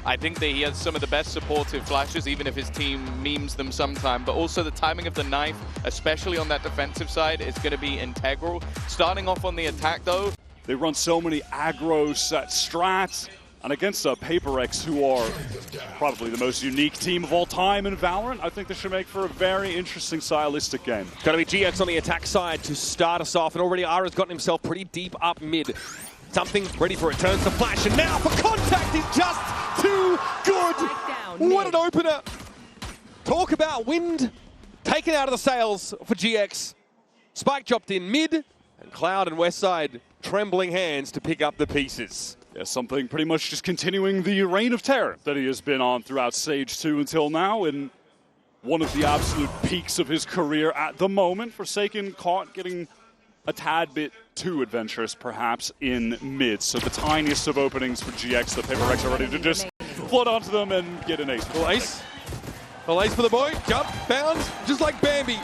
I think that he has some of the best supportive flashes, even if his team memes them sometime. But also the timing of the knife, especially on that defensive side, is going to be integral. Starting off on the attack, though. They run so many aggro set strats, and against PaperX, who are probably the most unique team of all time in Valorant, I think this should make for a very interesting stylistic game. Going to be GX on the attack side to start us off, and already Ara's gotten himself pretty deep up mid. Something ready for it, turns the flash, and now for contact is just too good! What an opener! Talk about wind taken out of the sails for GX. Spike dropped in mid, and Cloud and Westside trembling hands to pick up the pieces. Yeah, something pretty much just continuing the reign of terror that he has been on throughout Stage 2 until now, in one of the absolute peaks of his career at the moment. Forsaken caught getting a tad bit too adventurous, perhaps, in mid. So the tiniest of openings for GX, the PaperX are ready to just flood onto them and get an ace. Little ace. Little ace for the boy. Jump, bounds, just like Bambi.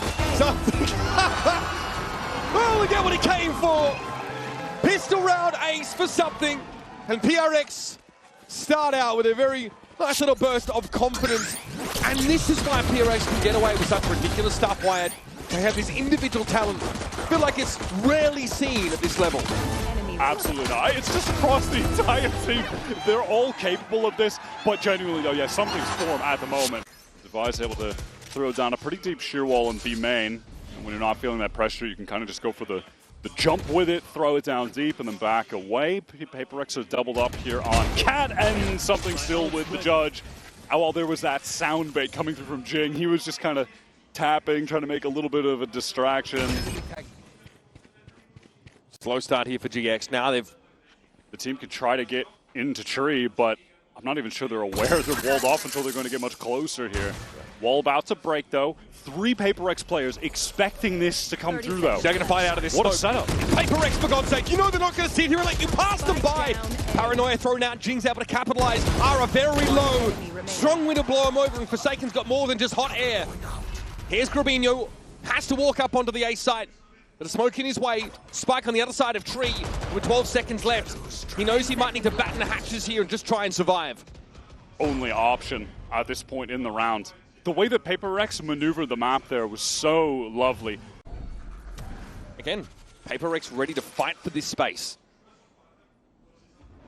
Well, look at what he came for. Pistol round ace for something. And PRX start out with a very nice little burst of confidence. And this is why PRX can get away with such ridiculous stuff, Wyatt. They have this individual talent. I feel like it's rarely seen at this level. Absolutely not. It's just across the entire team. They're all capable of this, but genuinely though, yeah, something's formed at the moment. Device able to throw down a pretty deep shear wall in B main. And when you're not feeling that pressure, you can kind of just go for the jump with it, throw it down deep, and then back away. PaperX are doubled up here on Cat, and something still with the judge. And while there was that sound bait coming through from Jing, he was just kind of tapping, trying to make a little bit of a distraction. Slow start here for GX. Now the team could try to get into tree, but I'm not even sure they're aware they're walled off until they're going to get much closer here. Wall about to break, though. 3 PaperX players expecting this to come through, though. They're going to fight out of this What smoke. a setup. PaperX, for God's sake. You know they're not going to sit here and let you pass them by. Paranoia thrown out. Jing's able to capitalize. Ara very low. Strong wind to blow him over, and Forsaken's got more than just hot air. Here's Grabinho. Has to walk up onto the A site. But a smoke in his way. Spike on the other side of tree with 12 seconds left. He knows he might need to batten the hatches here and just try and survive. Only option at this point in the round. The way that PaperX maneuvered the map there was so lovely. Again, PaperX ready to fight for this space.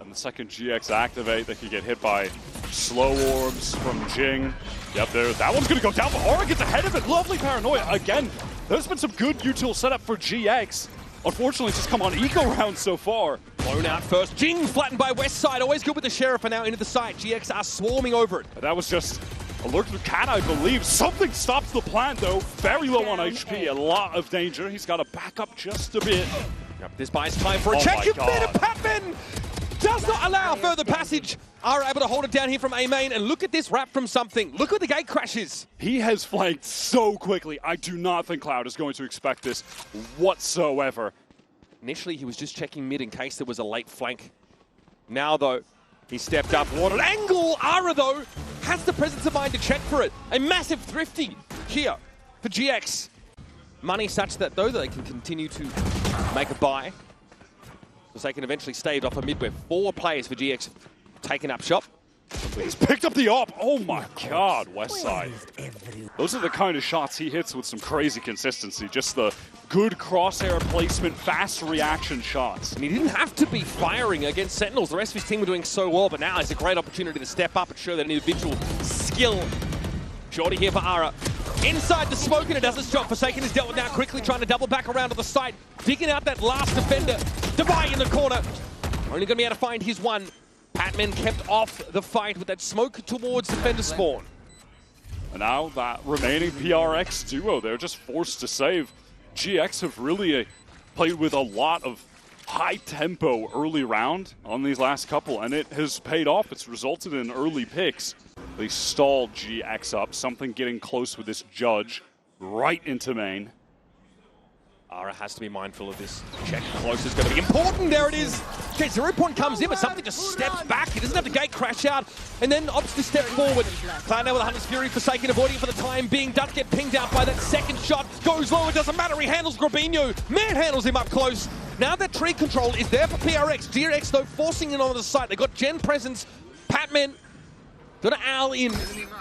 And the second GX activate, they could get hit by slow orbs from Jing. Yep, there. That one's going to go down, but Aura gets ahead of it. Lovely Paranoia. Again, there's been some good util setup for GX. Unfortunately, it's just come on eco round so far. Blown out first. Jing flattened by Westside. Always good with the Sheriff, and now into the site. GX are swarming over it. That was just a lurk through Cat, I believe. Something stops the plan, though. Very low on HP. A lot of danger. He's got to back up just a bit. Yep, this buys time for a check. My God. Patman does not allow further passage. Are able to hold it down here from A main, and look at this wrap from something. Look at the gate crashes. He has flanked so quickly. I do not think Cloud is going to expect this whatsoever. Initially, he was just checking mid in case there was a late flank. Now, though, he stepped up. What an angle! Ara, though, has the presence of mind to check for it. A massive thrifty here for GX. Money such that, though, they can continue to make a buy. Because they can eventually stave off a mid where 4 players for GX taken up shop. He's picked up the op. Oh my God, Westside. Those are the kind of shots he hits with some crazy consistency. Just the good crosshair placement, fast reaction shots. And he didn't have to be firing against Sentinels. The rest of his team were doing so well, but now it's a great opportunity to step up and show that individual skill. Shorty here for Ara. Inside the smoke, and it does its job. Forsaken is dealt with now quickly, trying to double back around to the site. Digging out that last defender. Devi in the corner. Only going to be able to find his one. Patman kept off the fight with that smoke towards defender spawn. And now that remaining PRX duo, they're just forced to save. GX have really played with a lot of high tempo early round on these last couple, and it has paid off. It's resulted in early picks. They stalled GX up, something getting close with this judge right into main. Ara has to be mindful of this. Check close is going to be important. There it is. Okay, 0 point comes in, but something just steps back. He doesn't have the gate crash out, and then opts to step forward. Cloud now with a Hunter's Fury. Forsaken avoiding for the time being. Doesn't get pinged out by that second shot. Goes low, it doesn't matter. He handles Grabinho. Manhandles him up close. Now that tree control is there for PRX. GX, though, forcing in on the site. They got Gen presence. Patman Got an owl in.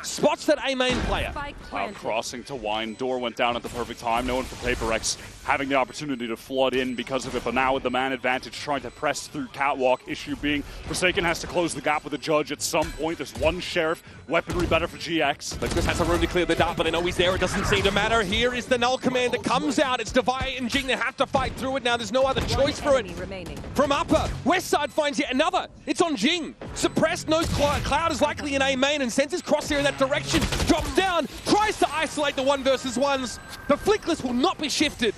Spots that A main player. Cloud crossing to Wine. Door went down at the perfect time. No one for Paper X having the opportunity to flood in because of it. But now with the man advantage trying to press through Catwalk. Issue being Forsaken has to close the gap with the Judge at some point. There's one Sheriff. Weaponry better for GX. But just has some room to clear the dart, but they know he's there. It doesn't seem to matter. Here is the null command that comes out. It's Devi and Jing that have to fight through it now. There's no other choice for it. From upper, West Side finds yet another. It's on Jing. Suppressed, knows Cloud is likely in A main and sends his crosshair in that direction. Drops down, tries to isolate the 1v1s. The Flickless will not be shifted.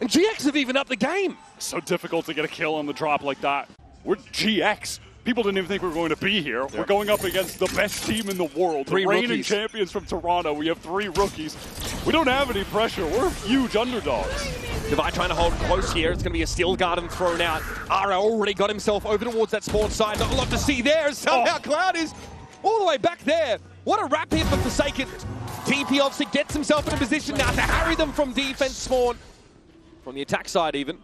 And GX have even upped the game. So difficult to get a kill on the drop like that. We're GX. People didn't even think we were going to be here. Yep. We're going up against the best team in the world. The reigning champions from Toronto. We have 3 rookies. We don't have any pressure. We're huge underdogs. Devi trying to hold close here. It's going to be a steel garden thrown out. Ara already got himself over towards that spawn side. Not a lot to see there. Somehow Cloud is all the way back there. What a wrap here for Forsaken. TP obviously gets himself in a position now to harry them from defense spawn. From the attack side even.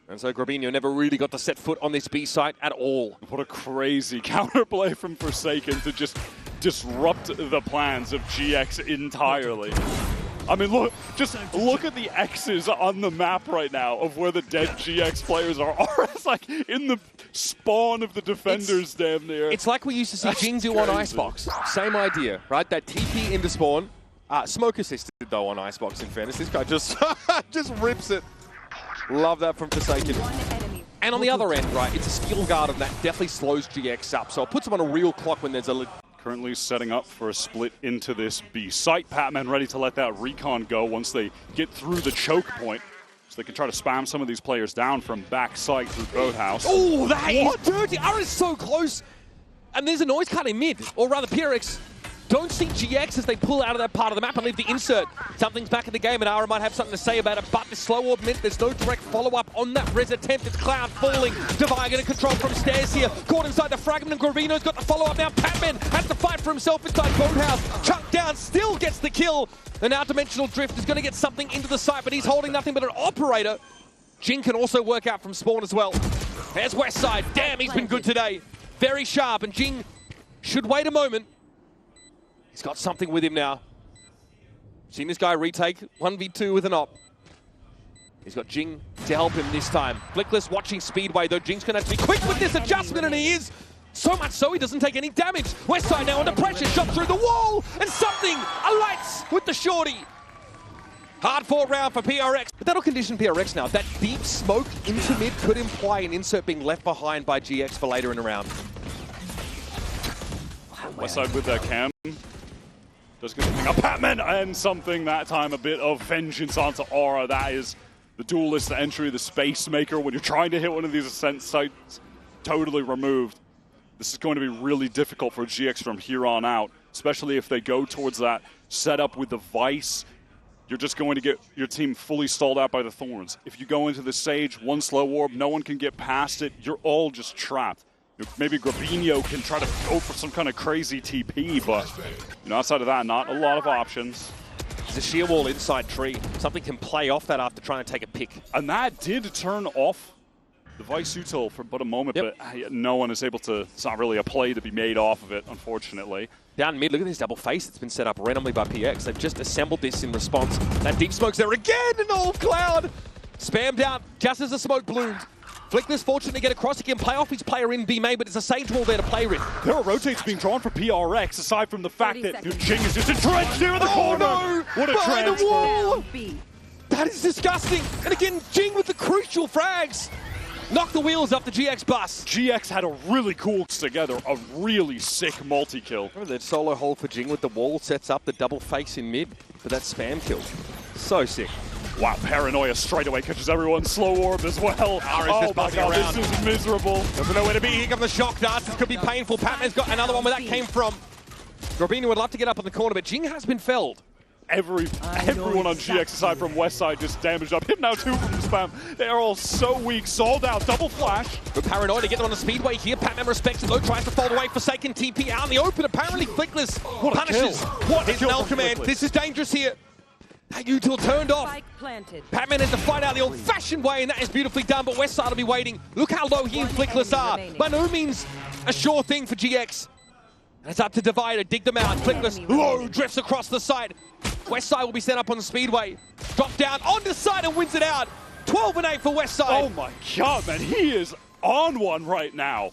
And so Grabinho never really got to set foot on this B site at all. What a crazy counterplay from Forsaken to just disrupt the plans of GX entirely. I mean, look at the X's on the map right now of where the dead GX players are. It's like in the spawn of the defenders damn near. It's like we used to see Jing do on Icebox. Same idea, right? That TP into spawn. Smoke assisted though on Icebox in fairness. This guy just rips it. Love that from Forsaken. And on the other end, right, it's a skill garden that definitely slows GX up. So it puts them on a real clock when there's a... Currently setting up for a split into this B site. Patman ready to let that recon go once they get through the choke point. So they can try to spam some of these players down from back site through Boathouse. Oh, that is dirty. Ara is so close. And there's a noise cut in mid, or rather PRX. Don't see GX as they pull out of that part of the map and leave the insert. Something's back in the game and Ara might have something to say about it, but the slow orb meant there's no direct follow-up on that res attempt. It's Cloud falling. Devi getting control from stairs here. Caught inside the fragment and Gravino's got the follow-up now. Patman has to fight for himself inside Boathouse. Chucked down, still gets the kill. The now dimensional drift is going to get something into the site, but he's holding nothing but an operator. Jing can also work out from spawn as well. There's Westside. Damn, he's been good today. Very sharp, and Jing should wait a moment. He's got something with him now. Seen this guy retake 1v2 with an op. He's got Jing to help him this time. Flickless watching Speedway, though Jing's going to have to be quick with this adjustment, and he is. So much so he doesn't take any damage. Westside now under pressure, shot through the wall, and something alights with the shorty. Hard fought round for PRX. But that'll condition PRX now. That deep smoke into mid could imply an insert being left behind by GX for later in the round. Westside with that cam. Does get something up Patman and something that time, a bit of vengeance onto Aura. That is the duelist entry, the space maker. When you're trying to hit one of these ascent sites, totally removed. This is going to be really difficult for GX from here on out, especially if they go towards that setup with the Vice. You're just going to get your team fully stalled out by the Thorns. If you go into the Sage, one slow orb, no one can get past it, you're all just trapped. Maybe Grabinho can try to go for some kind of crazy TP, but outside of that, not a lot of options. There's a sheer wall inside tree. Something can play off that after trying to take a pick. And that did turn off the Vice Util for but a moment, but no one is able to, it's not really a play to be made off of it, unfortunately. Down mid, look at this double face that's been set up randomly by PX. They've just assembled this in response. That deep smoke's there again, and all Cloud spammed out just as the smoke bloomed. Flickless fortunate to get across. He can play off his player in B main, but it's a Sage wall there to play with. There are rotates being drawn for PRX, aside from the fact that Jing is just entrenched here in the corner. No! What a Behind transfer. the wall! That is disgusting. And again, Jing with the crucial frags. Knock the wheels off the GX bus. GX had a really cool together, a really sick multi-kill. Remember that solo hold for Jing with the wall sets up the double face in mid for that spam kill. So sick. Wow, Paranoia straight away catches everyone. Slow orb as well. Oh my god, this is miserable. Doesn't know where to be. Here come the shock darts. This could be painful. Patman's got another one where that came from. Grabinho would love to get up in the corner, but Jing has been felled. Everyone on GX aside from Westside just damaged up. Him now too from the spam. They are all so weak. Sold out. Double flash. But Paranoia to get them on the speedway here. Patman respects it though. Tries to fold away. Forsaken TP out in the open. Apparently Flickless punishes. What is null command? This is dangerous here. That util turned off. Patman has to fight out the old-fashioned way, and that is beautifully done, but Westside will be waiting. Look how low he and Flickless are. By no means a sure thing for GX. And it's up to Divider, dig them out. Flickless, low, drifts across the side. Westside will be set up on the speedway. Drop down onto side and wins it out. 12-8 for Westside. Oh my god, man, he is on one right now.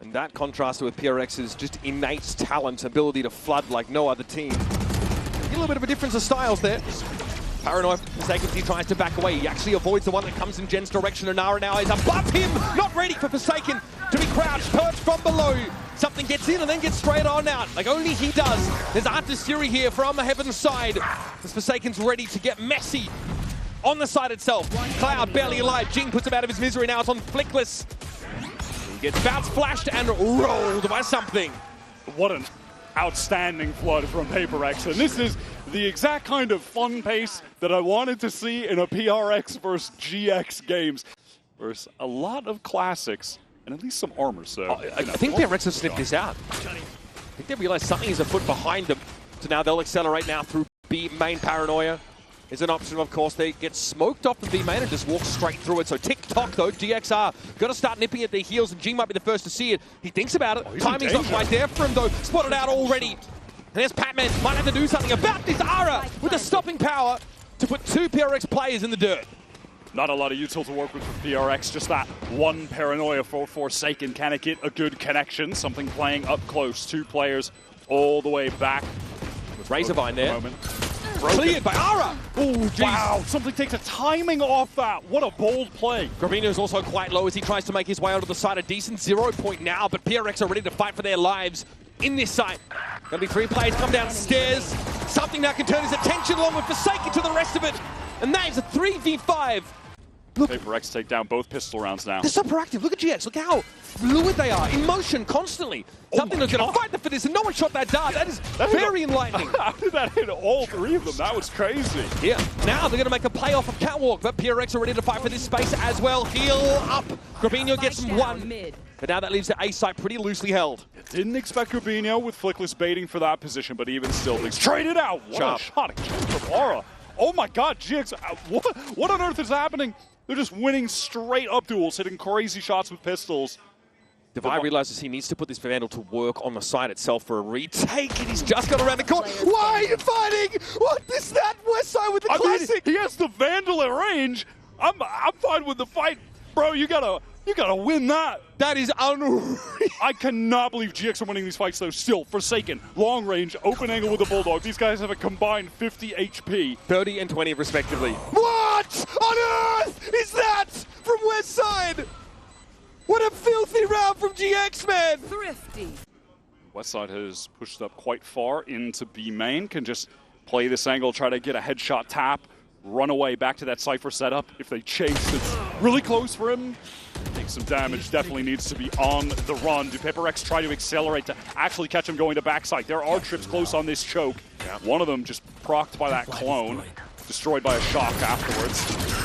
And that contrasted with PRX's just innate talent, ability to flood like no other team. A little bit of a difference of styles there. Paranoid, Forsaken, he tries to back away. He actually avoids the one that comes in Jen's direction. And Nara now is above him, not ready for Forsaken to be crouched, perched from below. Something gets in and then gets straight on out, like only he does. There's Artisturi here from the Heaven side. As Forsaken's ready to get messy on the side itself. Cloud barely alive. Jing puts him out of his misery. Now it's on Flickless. He gets bounced, flashed, and rolled by something. What an outstanding flood from PaperX, and this is the exact kind of fun pace that I wanted to see in a PRX versus GX games. Versus a lot of classics and at least some armor, so... I think PRX have sniffed this out. I think they realize something is afoot behind them, so now they'll accelerate now through B main. Paranoia is an option, of course. They get smoked off the B main and just walk straight through it. So tick-tock, though, GXR got to start nipping at their heels, and Jing might be the first to see it. He thinks about it. Timing's not quite there for him, though. Spotted out already. And there's Patman. Might have to do something about this. Ara with the stopping power to put two PRX players in the dirt. Not a lot of util to work with for PRX, just that one Paranoia for Forsaken. Can it get a good connection? Something playing up close. Two players all the way back. Razorvine there. Cleared by Ara! Oh, wow, something takes a timing off that. What a bold play. Gravino is also quite low as he tries to make his way onto the side. A decent 0 point now, but PRX are ready to fight for their lives in this site. Gonna be 3 players come downstairs. Something that can turn his attention along with Forsaken to the rest of it. And that is a 3v5. Look, PaperX take down both pistol rounds now. They're so proactive. Look at GX. Look how fluid they are. In motion constantly. Something that's going to fight the fittest, and no one shot that dart. That is very enlightening. How did that hit all 3 of them? That was crazy. Yeah. Now they're going to make a play off of Catwalk, but PRX are ready to fight for this space as well. Heal up. Gravino gets him 1. But now that leaves the A site pretty loosely held. Didn't expect Gravino with Flickless baiting for that position, but even still, they traded out. What a shot again from Aura. Oh my god, GX, what on earth is happening? They're just winning straight up duels, hitting crazy shots with pistols. Devi realizes he needs to put this Vandal to work on the side itself for a retake, and he's just got around the corner. Why are you fighting? What is that? Westside with the classic. Mean, he has the Vandal at range. I'm fine with the fight, bro. You gotta win that. That is unreal. I cannot believe GX are winning these fights though. Still, Forsaken, long range, open angle with the Bulldog. These guys have a combined 50 HP. 30 and 20 respectively. What on earth is that from Westside? What a filthy round from GX, man. Thrifty. Westside has pushed up quite far into B main. Can just play this angle, try to get a headshot tap, run away back to that Cypher setup. If they chase, it's really close for him. Take some damage, definitely needs to be on the run. Do PaperX try to accelerate to actually catch him going to backside? There are trips close on this choke. One of them just procced by that clone, destroyed by a shock afterwards.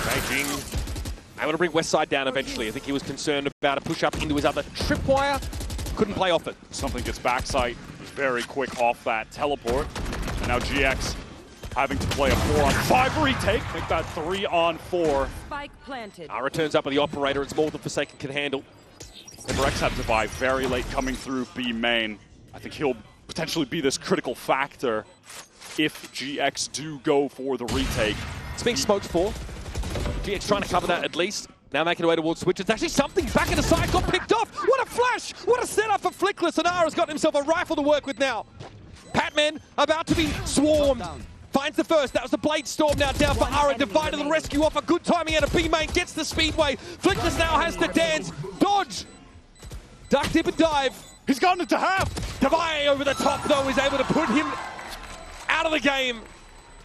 Beijing able to bring Westside down eventually. I think he was concerned about a push up into his other tripwire. Couldn't play off it. Something gets backside very quick off that teleport. And now GX having to play a 4-on-5 retake, make that 3-on-4. Spike planted. Ara turns up with the operator. It's more than Forsaken can handle. PaperX had Devi very late coming through B main. I think he'll potentially be this critical factor if GX do go for the retake. It's being smoked for. GX trying to cover that at least. Now making away towards Switch. It's actually something back in the side, got picked off. What a flash! What a setup for Flickless. And Ara's got himself a rifle to work with now. Patman about to be swarmed. Finds the first. That was the Blade Storm now down for Ara. Divided the rescue off. A good timing out of B main. Gets the speedway. Flickless now has to dance. Dodge. Duck, dip, and dive. He's gotten it to half. Devi over the top, though, is able to put him out of the game.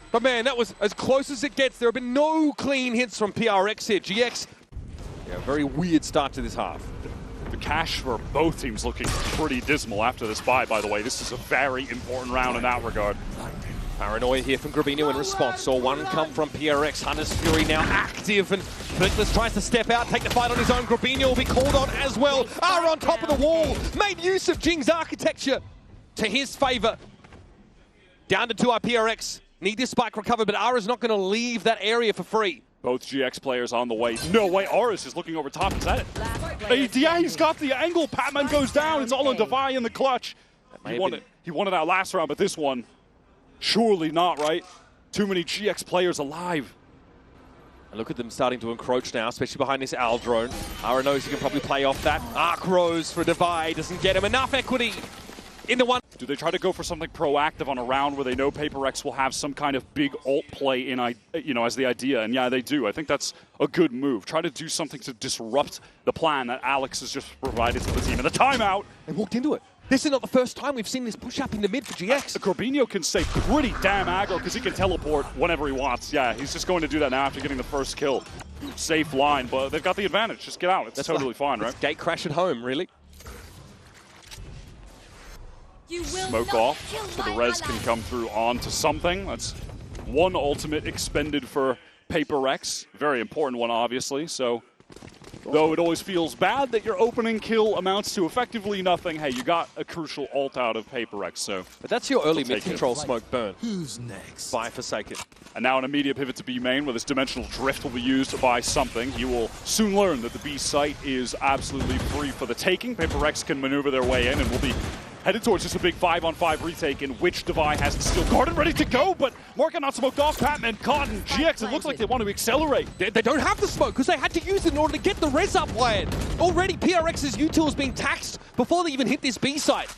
But man, that was as close as it gets. There have been no clean hits from PRX here. GX, yeah, very weird start to this half. The cash for both teams looking pretty dismal after this bye, by the way. This is a very important round in that regard. Paranoia here from Gravino in response. Saw one come from PRX. Hunter's Fury now active, and Flickless tries to step out, take the fight on his own. Gravino will be called on as well. Ara on top of the wall. Made use of Jing's architecture to his favor. Down to 2 PRX. Need this spike recovered, but Ara's not going to leave that area for free. Both GX players on the way. No way, Ara's just looking over top. Is that it? Yeah, he's got the angle. Patman goes down. It's all on Devi in the clutch. He won it out last round, but this one, surely not, right? Too many GX players alive. And look at them starting to encroach now, especially behind this Owl drone. Ara knows he can probably play off that. Arc Rose for Devi doesn't get him enough equity in the one. Do they try to go for something proactive on a round where they know PaperX will have some kind of big ult play in, as the idea? And yeah, they do. I think that's a good move. Try to do something to disrupt the plan that Alex has just provided to the team. And the timeout! They walked into it. This is not the first time we've seen this push up in the mid for GX. Corbinho can stay pretty damn aggro because he can teleport whenever he wants. Yeah, he's just going to do that now after getting the first kill. Safe line, but they've got the advantage. Just get out. It's totally fine, right? Gate crash at home, really. Smoke off so the res can come through onto something. That's one ultimate expended for PaperX. Very important one, obviously. So, though it always feels bad that your opening kill amounts to effectively nothing, hey, you got a crucial ult out of PaperX, so... But that's your early mid-control smoke burn. Who's next? By Forsaken. And now an immediate pivot to B main, where this dimensional drift will be used by something. You will soon learn that the B site is absolutely free for the taking. PaperX can maneuver their way in and will be headed towards just a big 5-on-5 retake in which Devi has the steel guard ready to go, but Morgan not smoked off. Patman, Cotton, GX, it looks like they want to accelerate. They don't have the smoke because they had to use it in order to get the res up wide. Already PRX's util is being taxed before they even hit this B site.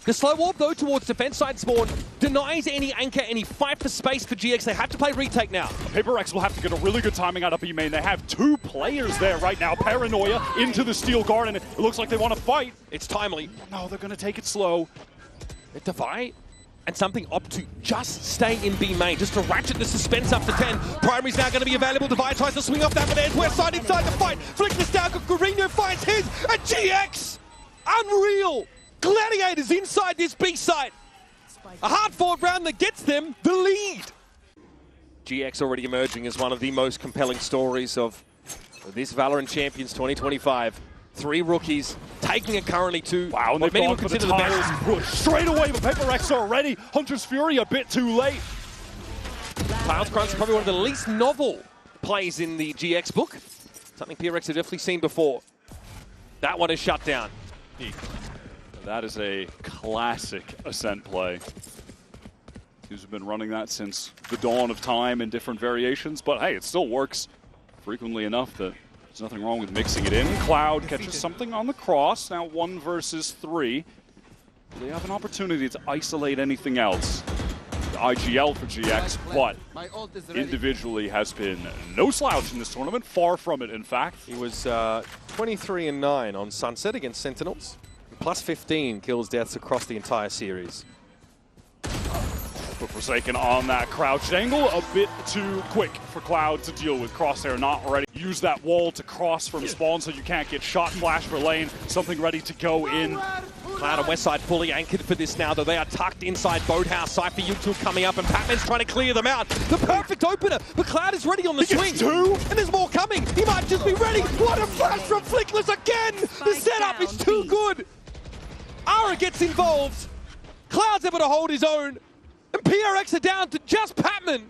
The slow warp though towards defense side spawn denies any anchor, any fight for space for GX. They have to play retake now. PaperX will have to get a really good timing out of B main. They have two players there right now. Paranoia into the steel guard, and it looks like they want to fight. It's timely. No, they're going to take it slow. Devi and something opt to just stay in B main, just to ratchet the suspense up to 10. Primary's now going to be available. Devi tries to swing off that, but there's West side inside the fight. Flick this down, Guarino finds his, and GX! Unreal! Gladiators inside this B site. A hard-fought round that gets them the lead. GX already emerging as one of the most compelling stories of this VALORANT Champions 2025. 3 rookies, taking it currently to wow, and what many would for consider the best. Push straight away, but PaperX are ready. Hunter's Fury a bit too late. Cloud's Crunch is probably one of the least novel plays in the GX book. Something PRX have definitely seen before. That one is shut down. That is a classic Ascent play. Teams have been running that since the dawn of time in different variations, but hey, it still works frequently enough that there's nothing wrong with mixing it in. Cloud catches something on the cross, now 1 versus 3. They have an opportunity to isolate anything else. The IGL for GX, but individually has been no slouch in this tournament, far from it in fact. He was 23-9 on Sunset against Sentinels. Plus 15 kills deaths across the entire series. But Forsaken on that crouched angle, a bit too quick for Cloud to deal with. Crosshair not ready. Use that wall to cross from spawn so you can't get shot. Flash for lane, something ready to go in. Cloud on west side fully anchored for this now, though they are tucked inside Boathouse. Cypher U2 coming up, and Patman's trying to clear them out. The perfect opener, but Cloud is ready on the swing. And there's more coming. He might just be ready. What a flash from Flickless again! The setup is too good. Ara gets involved. Cloud's able to hold his own. And PRX are down to just Patman,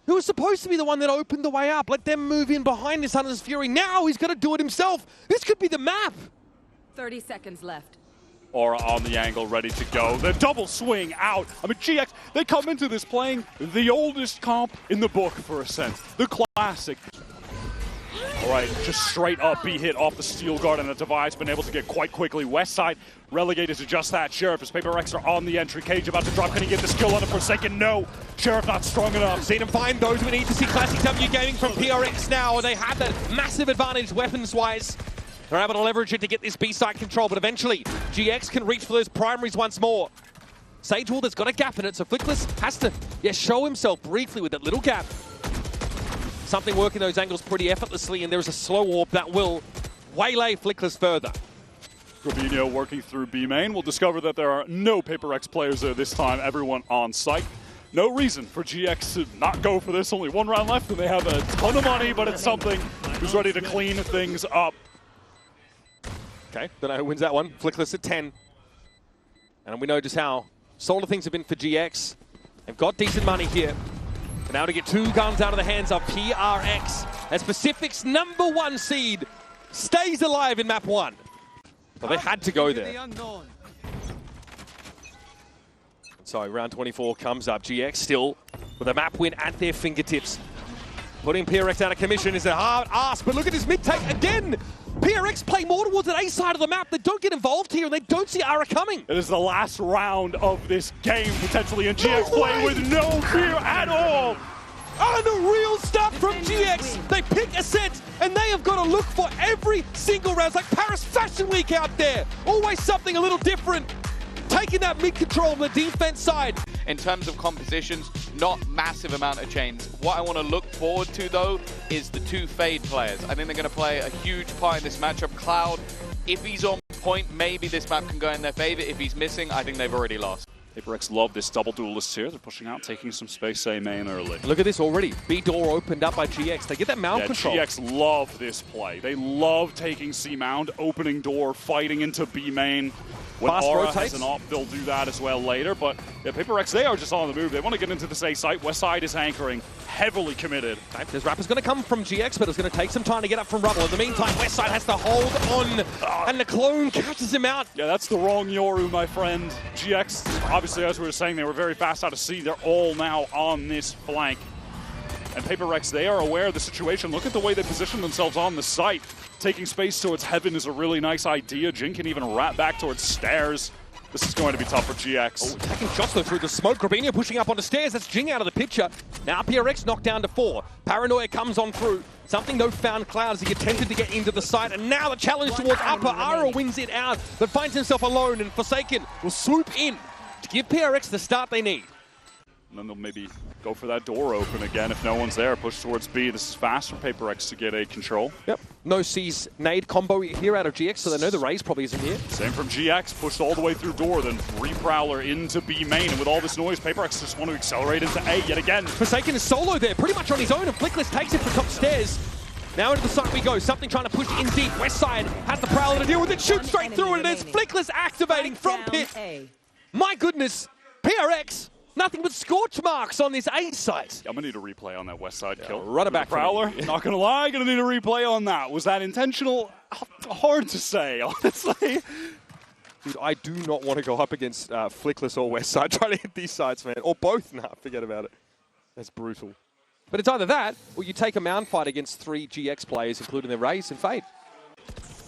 who was supposed to be the one that opened the way up. Let them move in behind this Hunter's Fury. Now he's got to do it himself. This could be the map. 30 seconds left. Aura on the angle, ready to go. The double swing out. I mean, GX, they come into this playing the oldest comp in the book for Ascent. The classic. All right, just straight up B hit off the steel guard, and the Devi's been able to get quite quickly. West side relegated to just that. Sheriff as PaperX are on the entry. Cage about to drop. Can he get the skill on it for a second? No. Sheriff not strong enough. Seen him find those we need to see. Classic W Gaming from PRX now. They have that massive advantage weapons-wise. They're able to leverage it to get this B side control, but eventually GX can reach for those primaries once more. Sagewall, there's got a gap in it, so Flickless has to show himself briefly with that little gap. Something working those angles pretty effortlessly, and there's a slow warp that will waylay Flickless further. Corbinho working through B main. We'll discover that there are no PaperX players there this time, everyone on site. No reason for GX to not go for this. Only 1 round left, and they have a ton of money, but it's something who's ready to clean things up. Okay, don't know who wins that one. Flickless at 10. And we know just how solid things have been for GX. They've got decent money here. But now to get 2 guns out of the hands of PRX as Pacific's #1 seed stays alive in map 1. Well, they had to go there. So round 24 comes up. GX still with a map win at their fingertips. Putting PRX out of commission is a hard ask, but look at his mid-take again. PRX play more towards an A side of the map. They don't get involved here, and they don't see Ara coming. It is the last round of this game, potentially, and GX playing with no fear at all. Unreal stuff from GX. They pick a set, and they have got to look for every single round. It's like Paris Fashion Week out there. Always something a little different. Taking that mid-control on the defense side. In terms of compositions, not massive amount of change. What I want to look forward to, though, is the two Fade players. I think they're going to play a huge part in this matchup. Cloud, if he's on point, maybe this map can go in their favor. If he's missing, I think they've already lost. VaporX love this double duelist here. They're pushing out, taking some space A main early. Look at this already. B door opened up by GX. They get that mount control. GX love this play. They love taking C mount, opening door, fighting into B main. When Fast Aura rotates. has an op, they'll do that as well later. But yeah, VaporX, they are just on the move. They want to get into this A site. West side is anchoring, heavily committed. Okay, this Rapper's going to come from GX, but it's going to take some time to get up from Rubble. In the meantime, West side has to hold on, and the clone catches him out. Yeah, that's the wrong Yoru, my friend. GX, obviously, as we were saying, they were very fast out of C. They're all now on this flank. And VaporX, they are aware of the situation. Look at the way they position themselves on the site. Taking space towards heaven is a really nice idea. Jin can even wrap back towards stairs. This is going to be tough for GX. Oh, taking shots though through the smoke. Grabinho pushing up onto stairs. That's Jing out of the picture. Now PRX knocked down to 4. Paranoia comes on through. Something no found Cloud as he attempted to get into the site. And now the challenge towards upper. Ara wins it out, but finds himself alone. And Forsaken will swoop in to give PRX the start they need. And then they'll maybe go for that door open again if no one's there. Push towards B. This is fast for VaporX to get a control. Yep. No C's nade combo here out of GX, so they know the raise probably isn't here. Same from GX. Pushed all the way through door, then re-prowler into B main. And with all this noise, VaporX just want to accelerate into A yet again. Forsaken is solo there, pretty much on his own, and Flickless takes it from top stairs. Now into the site we go. Something trying to push in deep. West side has the prowler to deal with it. Shoots straight through it, and it's Flickless activating from pit. My goodness, PRX. Nothing but scorch marks on this A site. I'm going to need a replay on that west side kill. Run it back. Prowler, not going to lie, going to need a replay on that. Was that intentional? Hard to say, honestly. Dude, I do not want to go up against Flickless or West side trying to hit these sites, man. Or both. Nah, forget about it. That's brutal. But it's either that, or you take a mound fight against 3 GX players, including their Raze and Fade.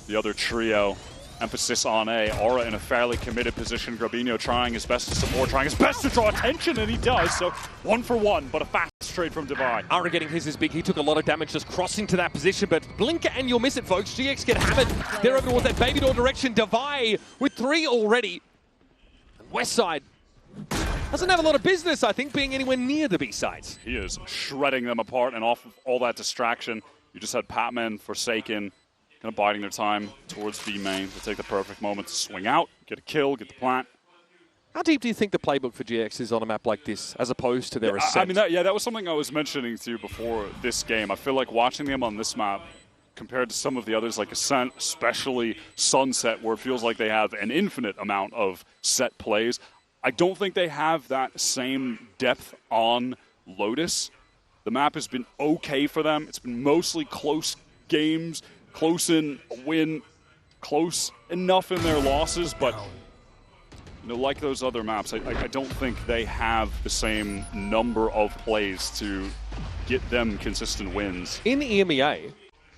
The other trio. Emphasis on A. Aura in a fairly committed position. Grabinho trying his best to support, trying his best to draw attention, and he does. So 1 for 1, but a fast trade from Divide. Aura getting his is big. He took a lot of damage just crossing to that position, but blinker and you'll miss it, folks. GX get hammered. They're over towards that baby door direction. Divide with 3 already. West side doesn't have a lot of business, I think, being anywhere near the B sides. He is shredding them apart, and off of all that distraction, you just had Patman, Forsaken, kind of biding their time towards B main to take the perfect moment to swing out, get a kill, get the plant. How deep do you think the playbook for GX is on a map like this, as opposed to their Ascent? I mean, that was something I was mentioning to you before this game. I feel like watching them on this map, compared to some of the others like Ascent, especially Sunset, where it feels like they have an infinite amount of set plays, I don't think they have that same depth on Lotus. The map has been okay for them. It's been mostly close games, close in a win, close enough in their losses, but you know, like those other maps, I don't think they have the same number of plays to get them consistent wins. In the EMEA,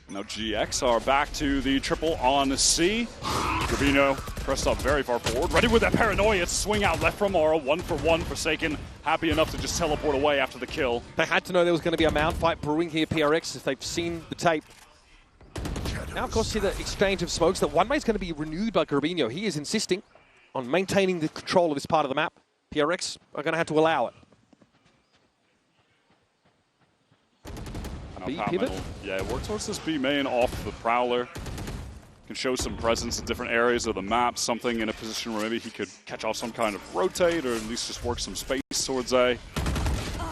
now GX are back to the triple on C. Grabinho pressed up very far forward, ready with that paranoia swing out left from Aura. 1 for 1, Forsaken happy enough to just teleport away after the kill. they had to know there was going to be a mount fight brewing here, PRX, if they've seen the tape. Now, of course, see the exchange of smokes. That one way is going to be renewed by Grabinho. He is insisting on maintaining the control of this part of the map. PRX are going to have to allow it. B pivot? Yeah, work towards this B main off the Prowler. Can show some presence in different areas of the map. Something in a position where maybe he could catch off some kind of rotate, or at least just work some space towards A.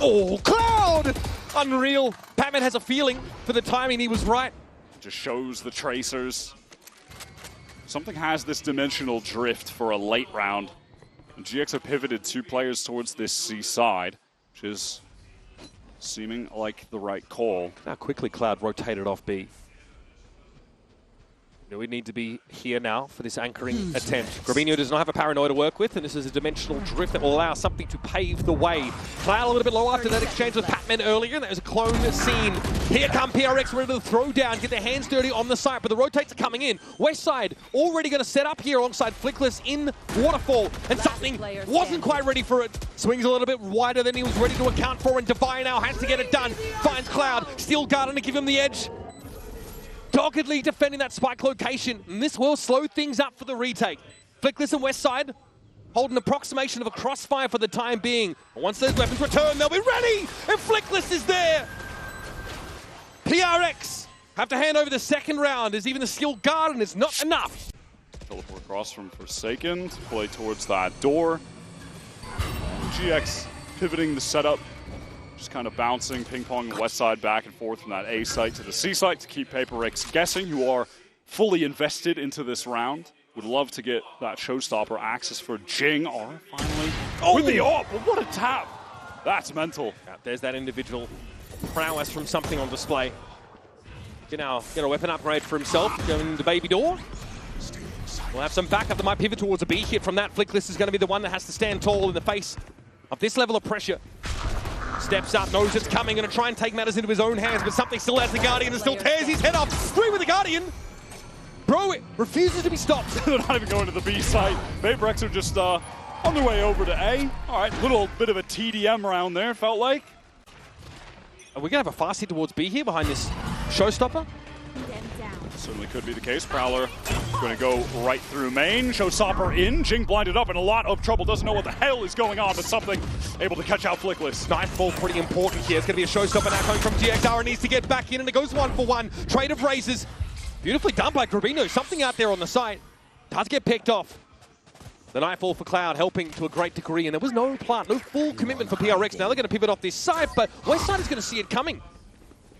Oh, Cloud! Unreal. Patman has a feeling for the timing he was right. Just shows the tracers. Something has this dimensional drift for a late round. And GX have pivoted 2 players towards this C side, which is seeming like the right call. Now quickly Cloud rotated off B. We need to be here now for this anchoring attempt. Grabinho does not have a paranoia to work with, and this is a dimensional drift that will allow something to pave the way. Cloud a little bit low after that exchange with Patman earlier, and that was a clone scene. Here come PRX ready to throw down, get their hands dirty on the site, but the rotates are coming in. West side already going to set up here alongside Flickless in Waterfall, and something wasn't quite ready for it. Swings a little bit wider than he was ready to account for, and Divine now has to get it done. Finds Cloud, Steel Garden to give him the edge. Doggedly defending that spike location, and this will slow things up for the retake. Flickless and West side hold an approximation of a crossfire for the time being. But once those weapons return, they'll be ready, and Flickless is there. PRX have to hand over the second round, as even the Steel Garden is not enough. Teleport across from Forsaken to play towards that door. GX pivoting the setup. Just kind of bouncing, ping-ponging west side back and forth from that A site to the C site to keep PaperX guessing, who are fully invested into this round. Would love to get that showstopper access for Jing. Are finally with the AWP. What a tap! That's mental. Yeah, there's that individual prowess from something on display. Can now get a weapon upgrade for himself, going to Baby Door. We'll have some backup that might pivot towards a B hit from that. Flickless is going to be the one that has to stand tall in the face of this level of pressure. Steps up, knows it's coming, going to try and take matters into his own hands, but something still has the Guardian and still tears his head off. Three with the Guardian. Bro, it refuses to be stopped. They're not even going to the B site. PaperX are just on their way over to A. All right, little bit of a TDM round there, felt like. Are we going to have a fast hit towards B here behind this showstopper? Certainly could be the case. Prowler going to go right through main. Showstopper in. Jing blinded up in a lot of trouble. Doesn't know what the hell is going on, but something able to catch out Flickless. Nightfall pretty important here. It's going to be a showstopper now coming from GXR. Needs to get back in, and it goes 1-for-1. Trade of raises. Beautifully done by Grabinho. Something out there on the site. Does get picked off. The Nightfall for Cloud helping to a great degree, and there was no plant, no full commitment for PRX. Now they're going to pivot off this side, but Westside is going to see it coming.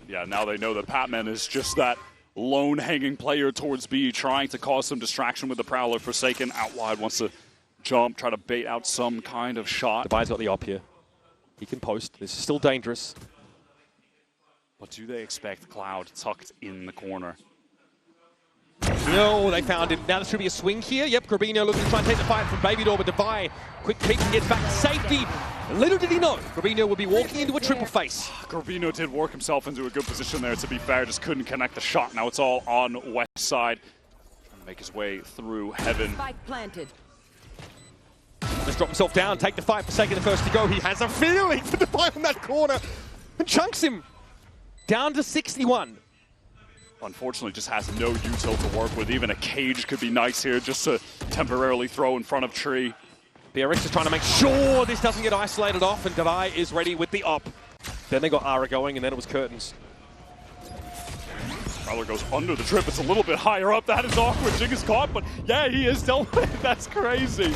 Yeah, now they know that Patman is just that lone hanging player towards B, trying to cause some distraction with the Prowler. Forsaken out wide, wants to jump, try to bait out some kind of shot. Devi's got the op here. He can post. This is still dangerous. But do they expect Cloud tucked in the corner? No, they found him. Now there should be a swing here. Yep, Grabinho looking to try and take the fight from Baby Door, but Devi, quick peek and gets back to safety. Little did he know, Grabinho would be walking into a triple face. Grabinho did work himself into a good position there, to be fair, just couldn't connect the shot. Now it's all on West side. Trying to make his way through Heaven. Spike planted. Let's drop himself down, take the fight. Forsaken the first to go. He has a feeling for the fight in that corner and chunks him down to 61. Unfortunately, just has no util to work with. Even a cage could be nice here, just to temporarily throw in front of Tree. PRX is trying to make sure this doesn't get isolated off, and Devi is ready with the op. Then they got Ara going, and then it was curtains. Prowler goes under the trip. It's a little bit higher up. That is awkward. Jing is caught, but yeah, he is dealt with. That's crazy.